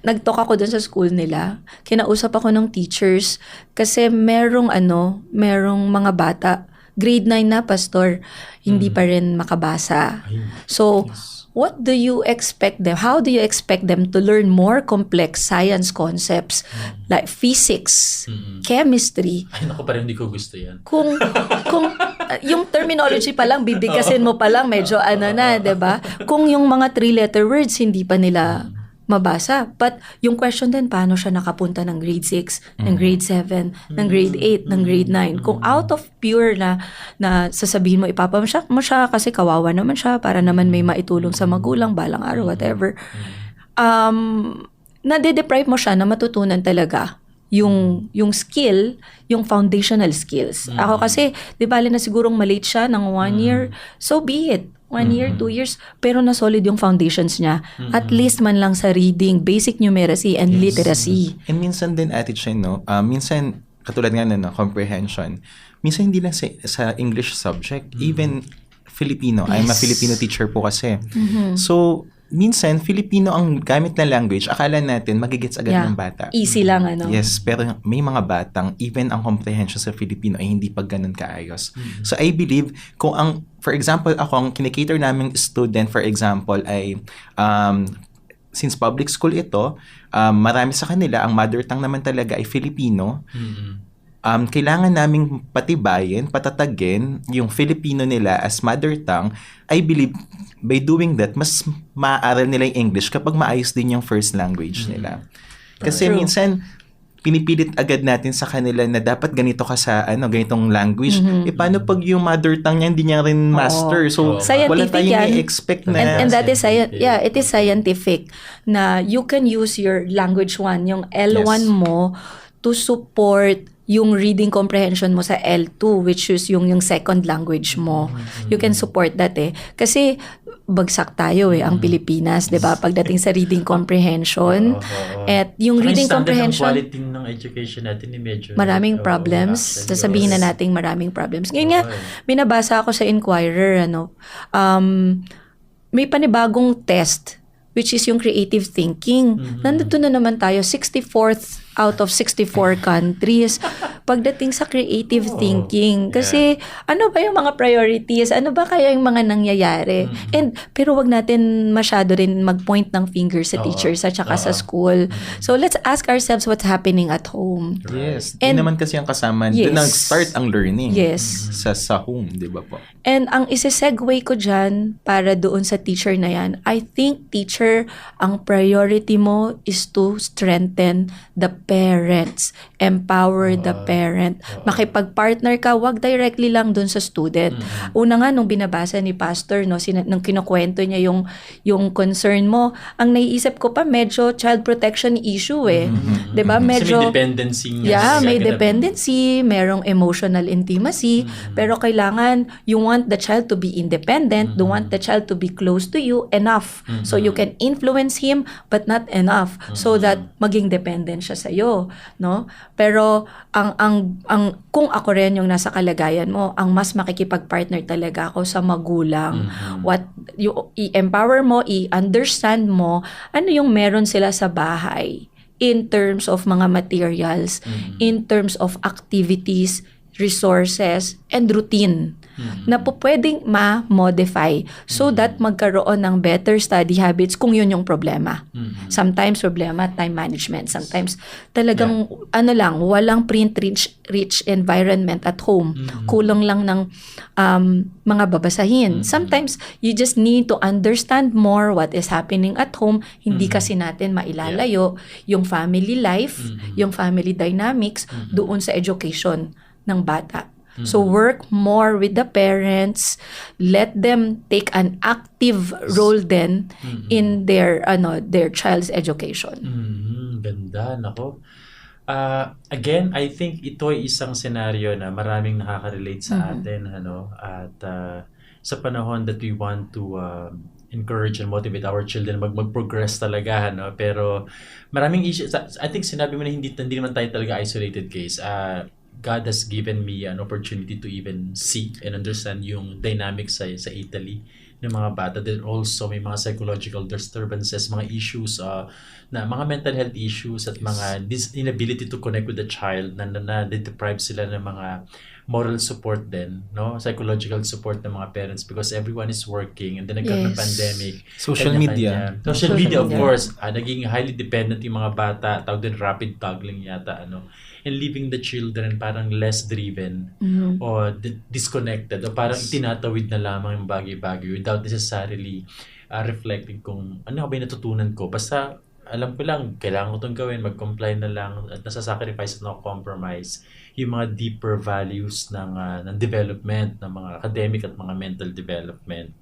nag-talk ako dun sa school nila. Kinausap ako ng teachers kasi merong mga bata, grade 9 na pastor, hindi pa rin makabasa. So, what do you expect them? How do you expect them to learn more complex science concepts like physics, chemistry? Ay, naku, parang hindi ko gusto yan. Kung yung terminology pa lang, bibigkasin mo pa lang, medyo na, diba? Kung yung mga 3-letter words, hindi pa nila mabasa. But yung question din, paano siya nakapunta ng grade 6, ng grade 7, ng grade 8, ng grade 9? Kung out of pure na sasabihin mo, ipapamsyak mo siya kasi kawawa naman siya para naman may maitulong sa magulang, balang araw, whatever. Nade-deprive mo siya na matutunan talaga yung skill, yung foundational skills. Ako kasi, di bale na sigurong malate siya ng 1 year, so be it. 1 year, 2 years, pero na-solid yung foundations niya. At least man lang sa reading, basic numeracy and literacy. And minsan din, Ate Chen, minsan, katulad nga na comprehension, minsan hindi lang sa English subject, even Filipino. I'm a Yes. Filipino teacher po kasi. Mhm. So, minsan, Filipino ang gamit na language. Akala natin, magigets agad Yeah. ng bata. Easy lang, ano? Yes, pero may mga batang, even ang comprehension sa Filipino ay hindi pa ganun kaayos. So, I believe, kung for example, ako, ang kinikater naming student, for example, ay, since public school ito, marami sa kanila, ang mother tongue naman talaga ay Filipino. Kailangan naming patibayin, patatagin yung Filipino nila as mother tongue. I believe by doing that, mas maaaral nila yung English kapag maayos din yung first language nila. Kasi True. minsan, pinipilit agad natin sa kanila na dapat ganito ka sa ganitong language. Paano pag yung mother tongue niya hindi niya rin master? So, wala Scientific tayong yan. i-expect na... And that is it is scientific na you can use your language 1, yung L1 Yes. mo to support yung reading comprehension mo sa L2, which is yung second language mo. You can support that Kasi bagsak tayo ang Pilipinas, 'di ba? Pagdating sa reading comprehension. At yung reading comprehension, Ang quality ng education natin medyo maraming problems. Sasabihin na nating maraming problems. Ngayon nga, may nabasa ako sa Inquirer, may panibagong test, which is yung creative thinking. Nandito na naman tayo, 64th out of 64 countries pagdating sa creative thinking. Kasi ano ba yung mga priorities? Ano ba kaya yung mga nangyayari? Pero wag natin masyado rin mag-point ng finger sa teachers at saka sa school. So let's ask ourselves what's happening at home. Yes. And- Yun naman kasi ang kasama. Yes. Doon nag-start ang learning. Yes. Sa home, di ba po? And ang isi-segue ko dyan para doon sa teacher na yan, I think teacher, ang priority mo is to strengthen the parents. Empower the parent. Makipag-partner ka, wag directly lang doon sa student. Una nga, nung binabasa ni Pastor, nung kinukwento niya yung concern mo, ang naiisip ko pa, medyo child protection issue Diba? Kasi Medyo... may dependency nga. Yeah, may Kaya- dependency, merong emotional intimacy, pero kailangan you want the child to be independent, you want the child to be close to you enough so you can influence him but not enough so that maging dependent siya sa iyo, no? Pero ang kung ako rin yung nasa kalagayan mo, ang mas makikipag-partner talaga ako sa magulang. What you i-empower mo, i-understand mo ano yung meron sila sa bahay in terms of mga materials, in terms of activities, resources, and routine na po pwedeng ma-modify so that magkaroon ng better study habits kung yun yung problema. Sometimes problema, time management. Sometimes talagang walang print-rich environment at home. Kulang lang ng mga babasahin. Sometimes you just need to understand more what is happening at home. Hindi kasi natin mailalayo yung family life, yung family dynamics doon sa education ng bata. So work more with the parents, let them take an active role then in their child's education. Ganda, nako. Again, I think ito ay isang senaryo na maraming nakaka-relate sa atin, at sa panahon that we want to encourage and motivate our children mag-progress talaga, pero maraming issues. I think sinabi mo na hindi naman tayo talaga isolated case. God has given me an opportunity to even see and understand yung dynamics sa Italy ng mga bata. Then also may mga psychological disturbances, mga issues na mga mental health issues at mga inability to connect with the child na deprive sila ng mga moral support din, psychological support ng mga parents because everyone is working and then nagkaroon ng pandemic. Social media. Social media, of course. Naging highly dependent yung mga bata, tawag din rapid toggling yata, and leaving the children parang less driven or disconnected o parang itinatawid na lamang yung bagay-bagay without necessarily reflecting kung ano ba yung natutunan ko. Basta alam ko lang, kailangan ko itong gawin, mag-comply na lang at nasa-sacrifice at na-compromise yung mga deeper values ng development, ng mga academic at mga mental development.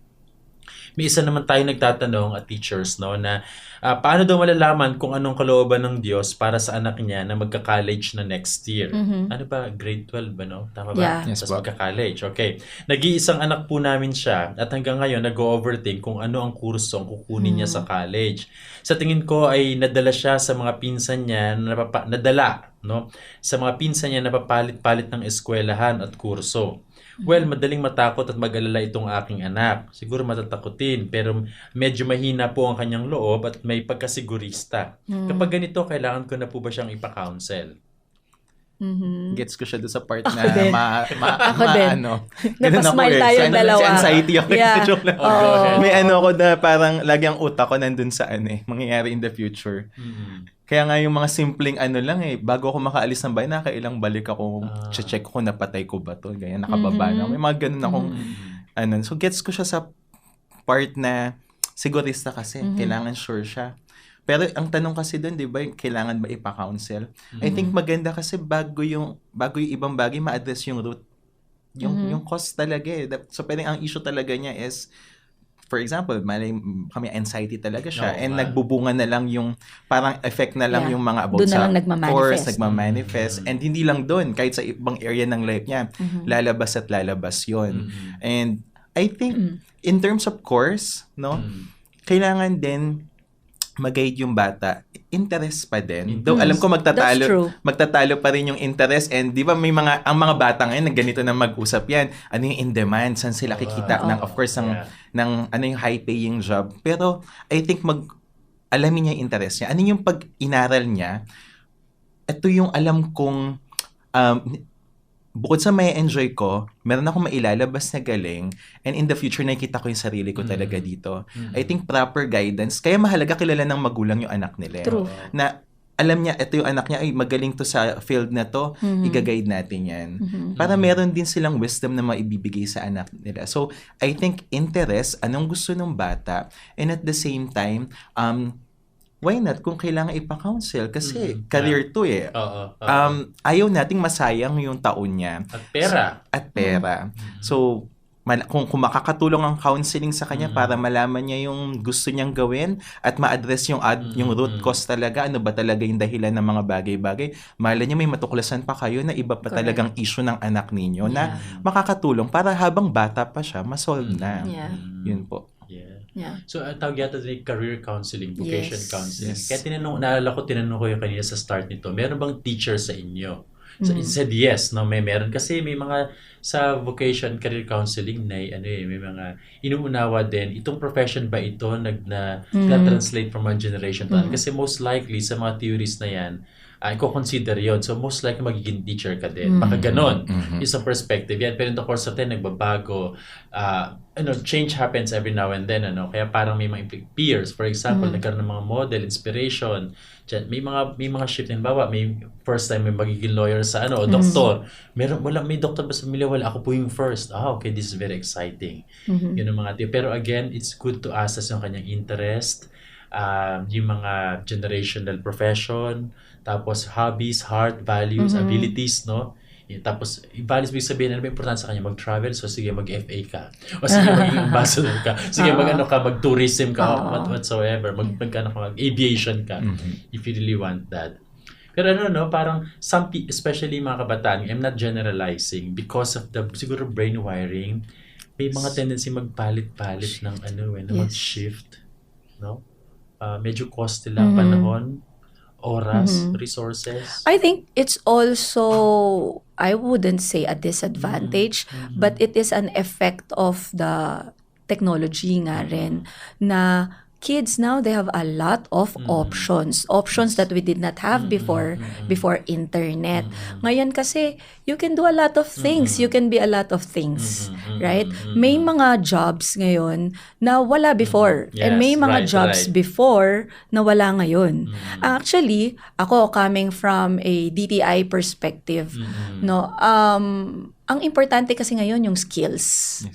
May isa naman tayo nagtatanong at teachers na paano daw malalaman kung anong kalooban ng Diyos para sa anak niya na magka-college na next year. Ano ba? Grade 12 ba, Tama ba? Yeah. Yes, Tapos magka-college. Okay. Nag-iisang anak po namin siya at hanggang ngayon nag-overthink kung ano ang kurso ang kukunin niya sa college. Sa tingin ko ay nadala siya sa mga pinsan niya sa mga pinsan niya na papalit-palit ng eskwelahan at kurso. Well, madaling matakot at mag-alala itong aking anak. Siguro matatakutin, pero medyo mahina po ang kanyang loob at may pagkasigurista. Kapag ganito, kailangan ko na po ba siyang ipa-counsel? Gets ko siya doon sa part Ako na din. Ako din. Ganun ako Napasmile eh. tayo So, dalawa. si anxiety ako. Yeah. Joke lang. Oh, go ahead. May ako na parang lagi ang utak ko nandun sa mangyayari in the future. Kaya nga yung mga simpleng lang bago ako makaalis ng bahay, nakailang balik ako, check ko kung napatay ko ba to, ganyan, nakababa na. May mga ganun akong, so gets ko siya sa part na sigurista kasi, kailangan sure siya. Pero ang tanong kasi doon, di ba, kailangan ba ipa-counsel? I think maganda kasi bago yung ibang bagay, ma-address yung root. Yung cause talaga eh. So, pwedeng ang issue talaga niya is, for example, kami anxiety talaga siya. And nagbubunga na lang yung, parang effect na lang yung mga about Doon na sa lang nagmamanifest. course, nagmamanifest. And hindi lang doon, kahit sa ibang area ng life niya, lalabas at lalabas yun. And I think, in terms of course, no, kailangan din mag-guide yung bata, interest pa din. Though alam ko magtatalo pa rin yung interest, and di ba ang mga bata ngayon ganito na mag-usap yan. Ano yung in demand, saan sila kikita ng of course ng ano yung high paying job. Pero I think alamin niya yung interest niya. Ano yung pag-inaral niya? Ito yung alam kong bukod sa may enjoy ko, meron akong mailalabas na galing, and in the future nakikita ko yung sarili ko talaga dito. I think proper guidance, kaya mahalaga kilala ng magulang yung anak nila. True. Na alam niya, ito yung anak niya, ay magaling to sa field na to, i-guide natin yan. Para meron din silang wisdom na maibibigay sa anak nila. So, I think interest, anong gusto ng bata, and at the same time, why not kung kailangan ipa-counsel? Kasi career to eh. Ayaw nating masayang yung taon niya. At pera. So, kung makakatulong ang counseling sa kanya para malaman niya yung gusto niyang gawin at ma-address yung root cause talaga, ano ba talaga yung dahilan ng mga bagay-bagay, malay niya may matuklasan pa kayo na iba pa talagang issue ng anak ninyo na makakatulong para habang bata pa siya, masolve na. Yun po. Yeah. So, tawag yata din career counseling, vocation counseling. Kaya naalala ko, tinanong ko yung kanina sa start nito, meron bang teacher sa inyo? So, it said yes, no? Meron. Kasi may mga sa vocation, career counseling na may mga inuunawa din. Itong profession ba ito na-translate from one generation to another? Kasi most likely, sa mga theories na yan, i-consider yon. So, most likely magiging teacher ka din. Baka ganon. Isang perspective yan. Pero in the course of time, nagbabago. Change happens every now and then. Kaya parang may mga peers. For example, nagkaroon ng mga model, inspiration. May mga shift. Halimbawa, may first time may magiging lawyer sa o doktor. May doktor ba sa pamilya? Wala, ako po yung first. Okay, this is very exciting. Yun ang mga tiyo. Pero again, it's good to assess yung kanyang interest, yung mga generational profession, tapos hobbies, heart, values, abilities, no? Tapos, values, ibig sabihin, ano ba importante sa kanya? Mag-travel? So, sige, mag-FA ka. O sige, maging ambassador ka. Sige, mag-tourism ka, whatsoever. Mag-aviation ka, if you really want that. Pero parang especially mga kabataan, I'm not generalizing, because of the, siguro, brain wiring, may mga tendency magpalit-palit ng mag-shift, no? Medyo costly lang panahon, oras, resources. I think it's also, I wouldn't say a disadvantage, but it is an effect of the technology nga rin, na kids now, they have a lot of options that we did not have before internet. Ngayon kasi, you can do a lot of things, you can be a lot of things, right? May mga jobs ngayon na wala before, and may mga jobs before na wala ngayon. Actually, ako coming from a DTI perspective, ang importante kasi ngayon yung skills.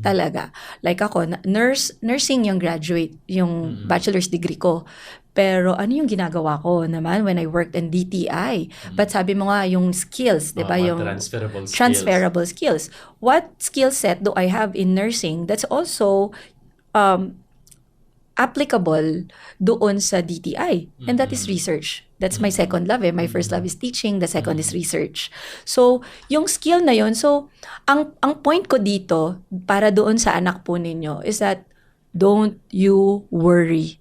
Talaga. Like ako, nursing yung graduate, yung bachelor's degree ko. Pero ano yung ginagawa ko naman when I worked in DTI? But sabi mo nga, yung skills, di ba? Yung transferable skills. What skill set do I have in nursing that's also applicable doon sa DTI? And that is research. That's my second love. My first love is teaching. The second is research. So, yung skill na yun, so, ang point ko dito, para doon sa anak po ninyo, is that don't you worry.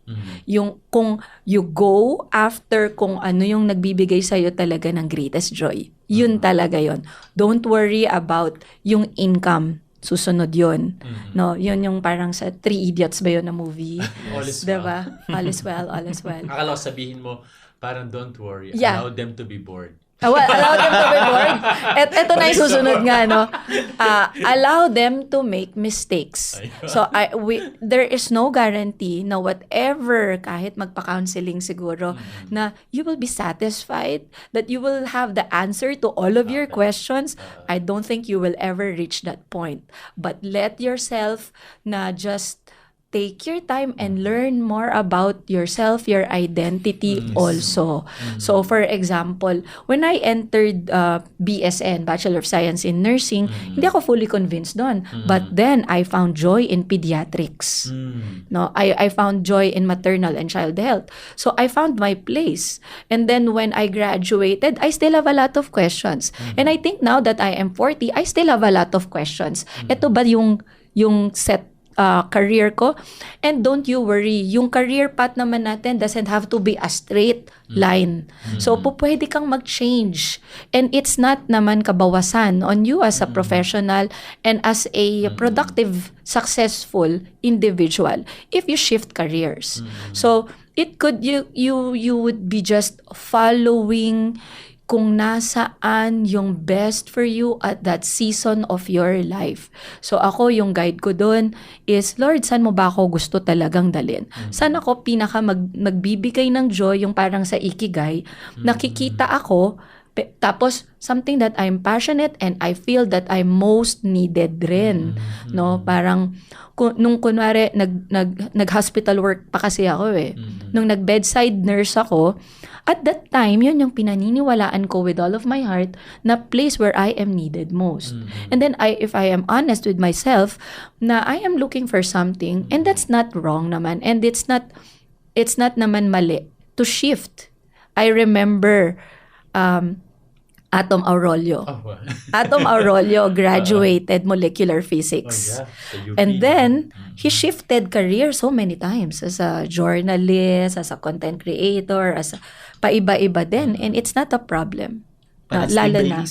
Yung kung you go after kung ano yung nagbibigay sa'yo talaga ng greatest joy. Yun talaga yon. Don't worry about yung income. Susunod yun. No, yun yung parang sa Three Idiots ba yun na movie? All is Diba? All is well, all is well. Akala ko sabihin mo, parang don't worry. Yeah. Allow them to be bored. Allow them to be bored. Ito na yung susunod nga, no? Allow them to make mistakes. So, there is no guarantee na whatever, kahit magpa-counseling siguro, na you will be satisfied, that you will have the answer to all of your questions. I don't think you will ever reach that point. But let yourself na just take your time and learn more about yourself, your identity also. So, for example, when I entered BSN, Bachelor of Science in Nursing, hindi ako fully convinced doon. But then, I found joy in pediatrics. No, I found joy in maternal and child health. So, I found my place. And then, when I graduated, I still have a lot of questions. And I think now that I am 40, I still have a lot of questions. Ito ba yung set career ko? And don't you worry, yung career path naman natin doesn't have to be a straight line. So, pwede kang mag-change. And it's not naman kabawasan on you as a professional and as a productive, successful individual if you shift careers. So, it could, you would be just following kung nasaan yung best for you at that season of your life. So ako, yung guide ko doon is, Lord, saan mo ba ako gusto talagang dalhin? Saan ako magbibigay ng joy, yung parang sa ikigai, nakikita ako, tapos something that I'm passionate and I feel that I'm most needed rin. No? Parang, nung kunwari, nag-hospital work pa kasi ako eh. Nung nag-bedside nurse ako, at that time, yun yung pinaniniwalaan ko with all of my heart na place where I am needed most. And then, if I am honest with myself, na I am looking for something, and that's not wrong naman, and it's not naman mali to shift. I remember, Atom Aurolio. Atom Aurolio graduated molecular physics. And then, he shifted career so many times as a journalist, as a content creator, as paiba-iba din. And it's not a problem. Lalo na.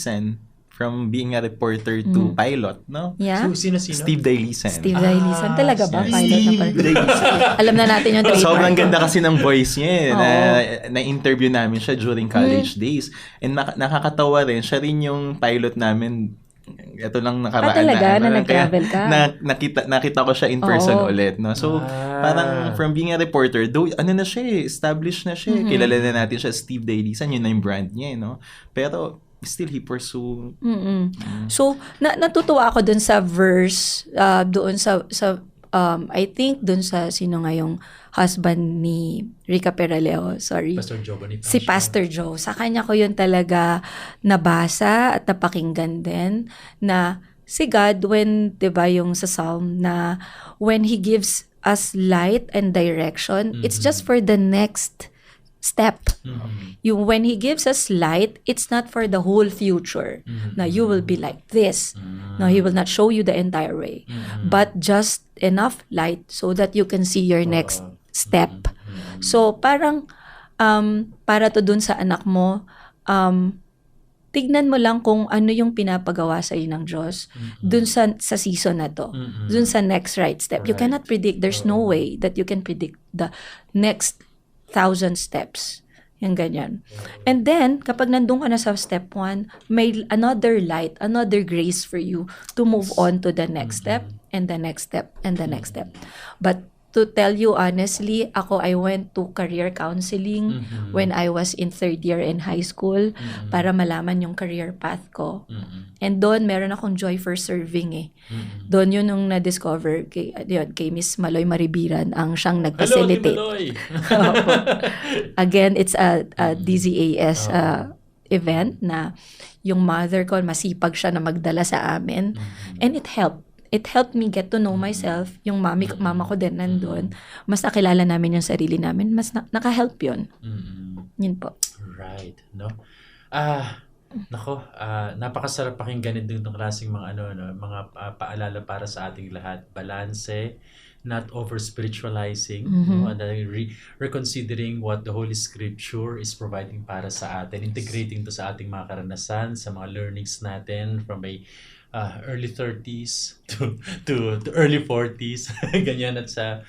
From being a reporter to pilot, no? Yeah. So, sino? Steve Dailisen. Steve Dailisen. Talaga ba? Pilot na pala. Alam na natin yung trademark. Sobrang ganda kasi ng voice niya. Na-interview namin siya during college days. And nakakatawa rin. Siya rin yung pilot namin. Ito lang nakaraan talaga? Na nag-travel ka? Nakita ko siya in person ulit. No? So, parang from being a reporter, though, na siya established na siya. Kilala na natin siya, Steve Dailisen. Yun na yung brand niya. No? Pero, still he pursue. So natutuwa ako dun sa verse doon sa I think dun sa sino nga yung husband ni Rica Peraleo, sorry. Pastor Joe Bonifacio. Si Pastor Joe. Sa kanya ko yun talaga nabasa at napakinggan din na si God when 'di ba yung sa Psalm na when he gives us light and direction, it's just for the next step. Yung when he gives us light, it's not for the whole future. Now you will be like this. No, he will not show you the entire way, but just enough light so that you can see your next step. So parang para to dun sa anak mo, tignan mo lang kung ano yung pinapagawa sa iyo ng Diyos dun sa season na to. Dun sa next right step. You cannot predict. There's no way that you can predict the next 1,000 steps. Yung ganyan. And then, kapag nandun ka na sa step 1, may another light, another grace for you to move on to the next step, and the next step, and the next step. But to tell you honestly, I went to career counseling when I was in 3rd year in high school para malaman yung career path ko. And doon, meron akong joy for serving eh. Doon yun nung na-discover kay Miss Maloy Maribiran ang siyang nag-facilitate. Hello, Maloy! Again, it's a DZAS event na yung mother ko, masipag siya na magdala sa amin. And it helped. It helped me get to know myself. Yung mama ko din nandun. Mas nakilala namin yung sarili namin. Mas naka-help yun. Yun po. Right. No? Napakasarap pakinggan din itong klaseng mga mga paalala para sa ating lahat. Balanse not over-spiritualizing, reconsidering what the Holy Scripture is providing para sa atin, integrating to sa ating mga karanasan, sa mga learnings natin from a early 30s to early 40s, ganyan, at sa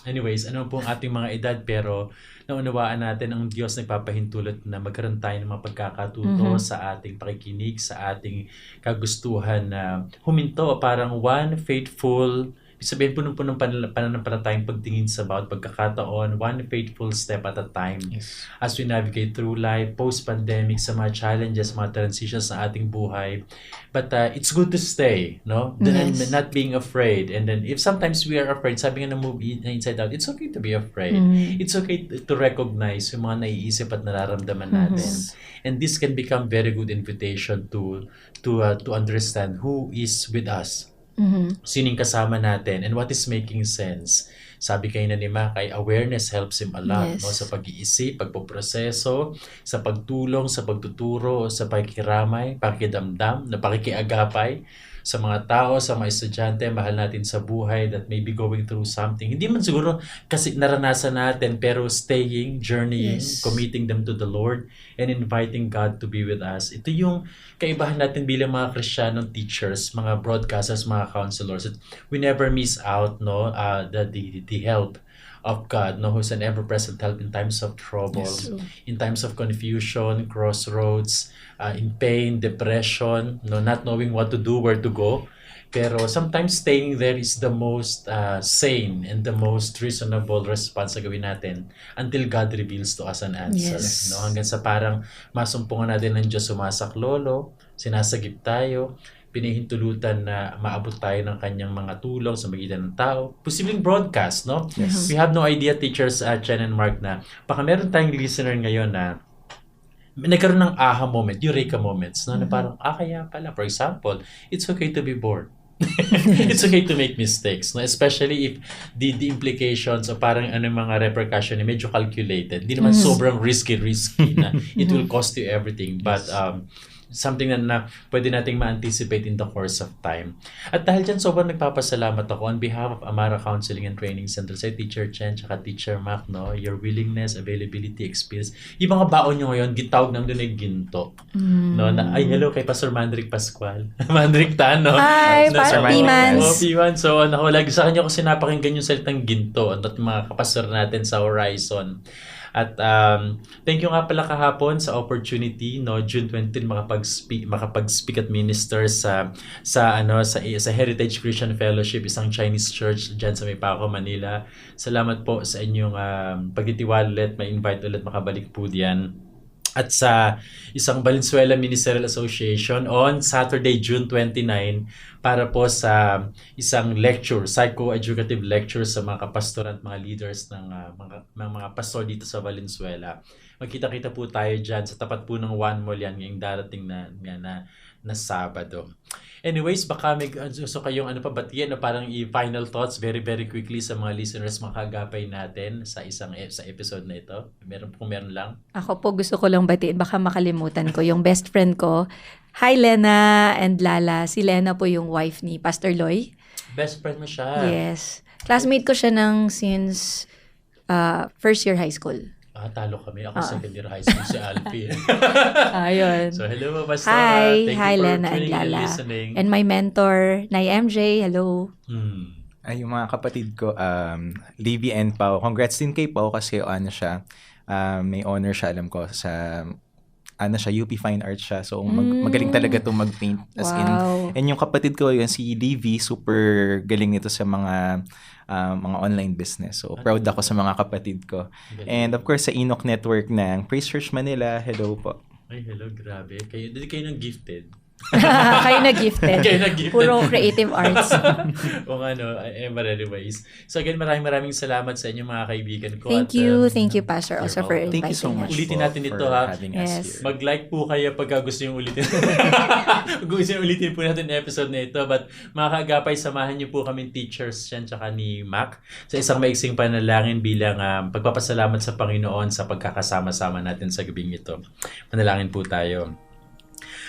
anyways, ano pong ating mga edad, pero naunawaan natin ang Diyos nagpapahintulot na magkaroon tayo ng mga pagkakatuto sa ating pakikinig, sa ating kagustuhan na huminto, parang one faithful, sabihin punong-punong pananampalatayang pagtingin sa bawat pagkakataon, one faithful step at a time. As we navigate through life, post-pandemic, sa mga challenges, mga transitions sa ating buhay. But it's good to stay, no? And not being afraid. And then if sometimes we are afraid, sabi nga ng movie na Inside Out, it's okay to be afraid. It's okay to recognize yung mga naiisip at nararamdaman natin. And this can become very good invitation to understand who is with us. Sining kasama natin and what is making sense. Sabi kayo na ni Makay, awareness helps him a lot, no? Sa pag-iisip, pagpoproseso, sa pagtulong, sa pagtuturo, sa pakikiramay, pakikidamdam, na pakikiagapay sa mga tao, sa mga estudyante, mahal natin sa buhay that may be going through something. Hindi man siguro kasi naranasan natin, pero staying, journeying, committing them to the Lord, and inviting God to be with us. Ito yung kaibahan natin bilang mga Kristiyanong teachers, mga broadcasters, mga counselors. We never miss out, no, the help of God, no, who's an ever-present help in times of trouble, in times of confusion, crossroads, in pain, depression, no, not knowing what to do, where to go. Pero sometimes staying there is the most sane and the most reasonable response na gawin natin until God reveals to us an answer. No? Hanggang sa parang masumpungan natin ng Diyos, sumasaklolo, sinasagip tayo, pinahintulutan na maabot tayo ng kanyang mga tulong sa magitan ng tao. Posibleng broadcast, no? We have no idea, teachers, Chen and Mark, na baka meron tayong listener ngayon na nagkaroon ng aha moment, eureka moments, no? Na parang, kaya pala. For example, it's okay to be bored. It's okay to make mistakes, no? Especially if the implications o parang mga repercussion medyo calculated. Hindi naman sobrang risky na it will cost you everything. But something na pwede nating ma-anticipate in the course of time. At dahil dyan, sobrang nagpapasalamat ako on behalf of Amara Counseling and Training Center sa Teacher Chen at Teacher Mac, no? Your willingness, availability, experience. Yung mga baon nyo ngayon, gitawag namin doon ay ginto. No? Na, hello kay Pastor Mandrick Pascual. Mandrick Tan, no? Hi, P-Mans. P-Mans. So, lagi sa kanya ko sinapakinggan yung salitang ginto at mga kapastor natin sa Horizon. At thank you nga pala kahapon sa opportunity, no, June 20 makapag-speak at minister sa Heritage Christian Fellowship, isang Chinese church diyan sa Maypaco, Manila. Salamat po sa inyong pagtitiwala ulit, ma-invite ulit makabalik po diyan. At sa isang Valenzuela Ministerial Association on Saturday, June 29, para po sa isang lecture, psycho-educative lecture sa mga kapastoran at mga leaders ng mga pastor dito sa Valenzuela. Magkita-kita po tayo dyan sa tapat po ng One Mall yan ngayong darating na Sabado. Anyways, baka may gusto kayong batiin na parang i-final thoughts very very quickly sa mga listeners, mga kagapay natin sa episode na ito. Meron lang. Ako po gusto ko lang batiin, baka makalimutan ko yung best friend ko. Hi Lena and Lala. Si Lena po yung wife ni Pastor Loy. Best friend mo siya? Yes. Classmate ko siya since first year high school. Talo kami. Ako second year high school, si Alfie. Ayun. So, hello, Pastor. Hi. Thank Hi, you for Lena and tuning and Lala. listening. And my mentor, Nay MJ. Hello. Ay, yung mga kapatid ko, Livy and Pao. Congrats din kay Pao kasi siya. May honor siya, alam ko, sa UP Fine Arts siya. So, magaling talaga itong mag-paint. As in, and yung kapatid ko, yun, si Livy, super galing nito sa mga online business. So, proud ako sa mga kapatid ko. And of course, sa Enoch Network ng Praise Church Manila, hello po. Ay, hello, grabe. Hindi kayo nang gifted. Kayo na gifted. Puro creative arts. O anyways. So again, maraming salamat sa inyo mga kaibigan ko. Thank you, Pastor, also for inviting us. Thank you so much Ulitin natin ito, ha. Yes. Mag-like po kayo pag gusto nyo ulitin. Gusto nyo ulitin po natin yung episode na ito. But mga kaagapay, samahan nyo po kami teachers yan tsaka ni Mac sa isang maiksing panalangin bilang pagpapasalamat sa Panginoon sa pagkakasama-sama natin sa gabing ito. Panalangin po tayo.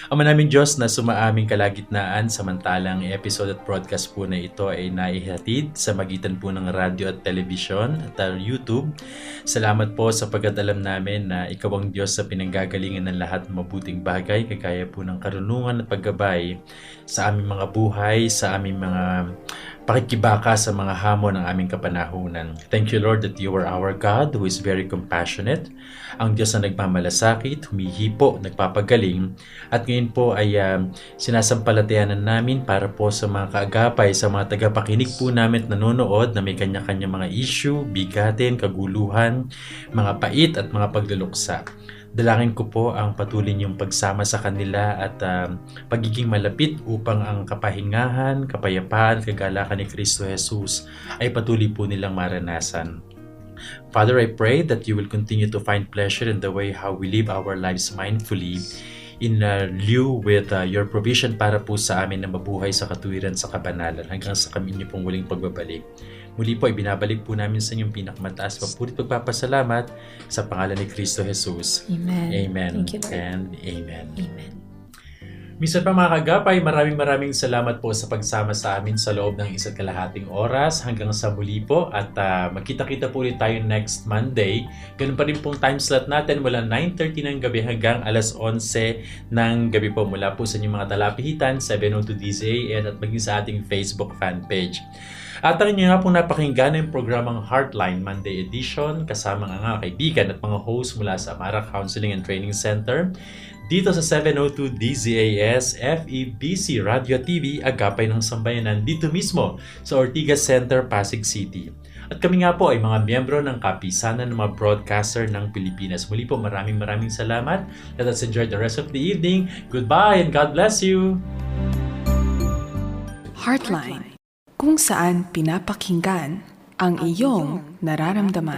Ama naming Diyos na sumaaming kalagitnaan, samantalang episode at broadcast po na ito ay naihatid sa magitan po ng radyo at telebisyon at YouTube. Salamat po sapagkat alam namin na ikaw ang Diyos sa pinanggagalingan ng lahat ng mabuting bagay, kagaya po ng karunungan at paggabay sa aming mga buhay, sa aming mga pakikibaka sa mga hamon ng aming kapanahunan. Thank you, Lord, that you are our God who is very compassionate, ang Diyos na nagmamalasakit, humihipo, nagpapagaling, at ngayon po ay sinasampalatayanan namin para po sa mga kaagapay, sa mga tagapakinig po namin at nanonood na may kanya-kanya mga issue, bigatin, kaguluhan, mga pait at mga pagluluksa. Dalangin ko po ang patuloy niyong pagsama sa kanila at pagiging malapit upang ang kapahingahan, kapayapaan, kagalakan ni Kristo Jesus ay patuloy po nilang maranasan. Father, I pray that you will continue to find pleasure in the way how we live our lives mindfully in lieu with your provision para po sa amin na mabuhay sa katuwiran sa kabanalan hanggang sa kami niyo pong muling pagbabalik. Muli po, ibinabalik po namin sa inyong pinakamataas papuri at pagpapasalamat sa pangalan ni Kristo Jesus. Amen. Amen. Thank you, Lord. And amen. Amen. Minsan pa mga kagapay, maraming salamat po sa pagsama sa amin sa loob ng 1.5 oras hanggang sa muli po at magkita-kita po ulit tayo next Monday. Ganun pa rin pong time slot natin mula 9:30 ng gabi hanggang alas 11 ng gabi po mula po sa inyong mga talapihitan 702 DZAS at maging sa ating Facebook fan page. At ang inyo nga pong napakinggan ng programang Heartline Monday Edition kasama ang mga kaibigan at mga host mula sa Amara Counseling and Training Center dito sa 702 DZAS FEBC Radio TV Agapay ng Sambayanan dito mismo sa Ortigas Center, Pasig City. At kami nga po ay mga miyembro ng kapisanan ng mga broadcaster ng Pilipinas. Muli po maraming salamat. Let us enjoy the rest of the evening. Goodbye and God bless you! Heartline, kung saan pinapakinggan ang iyong nararamdaman.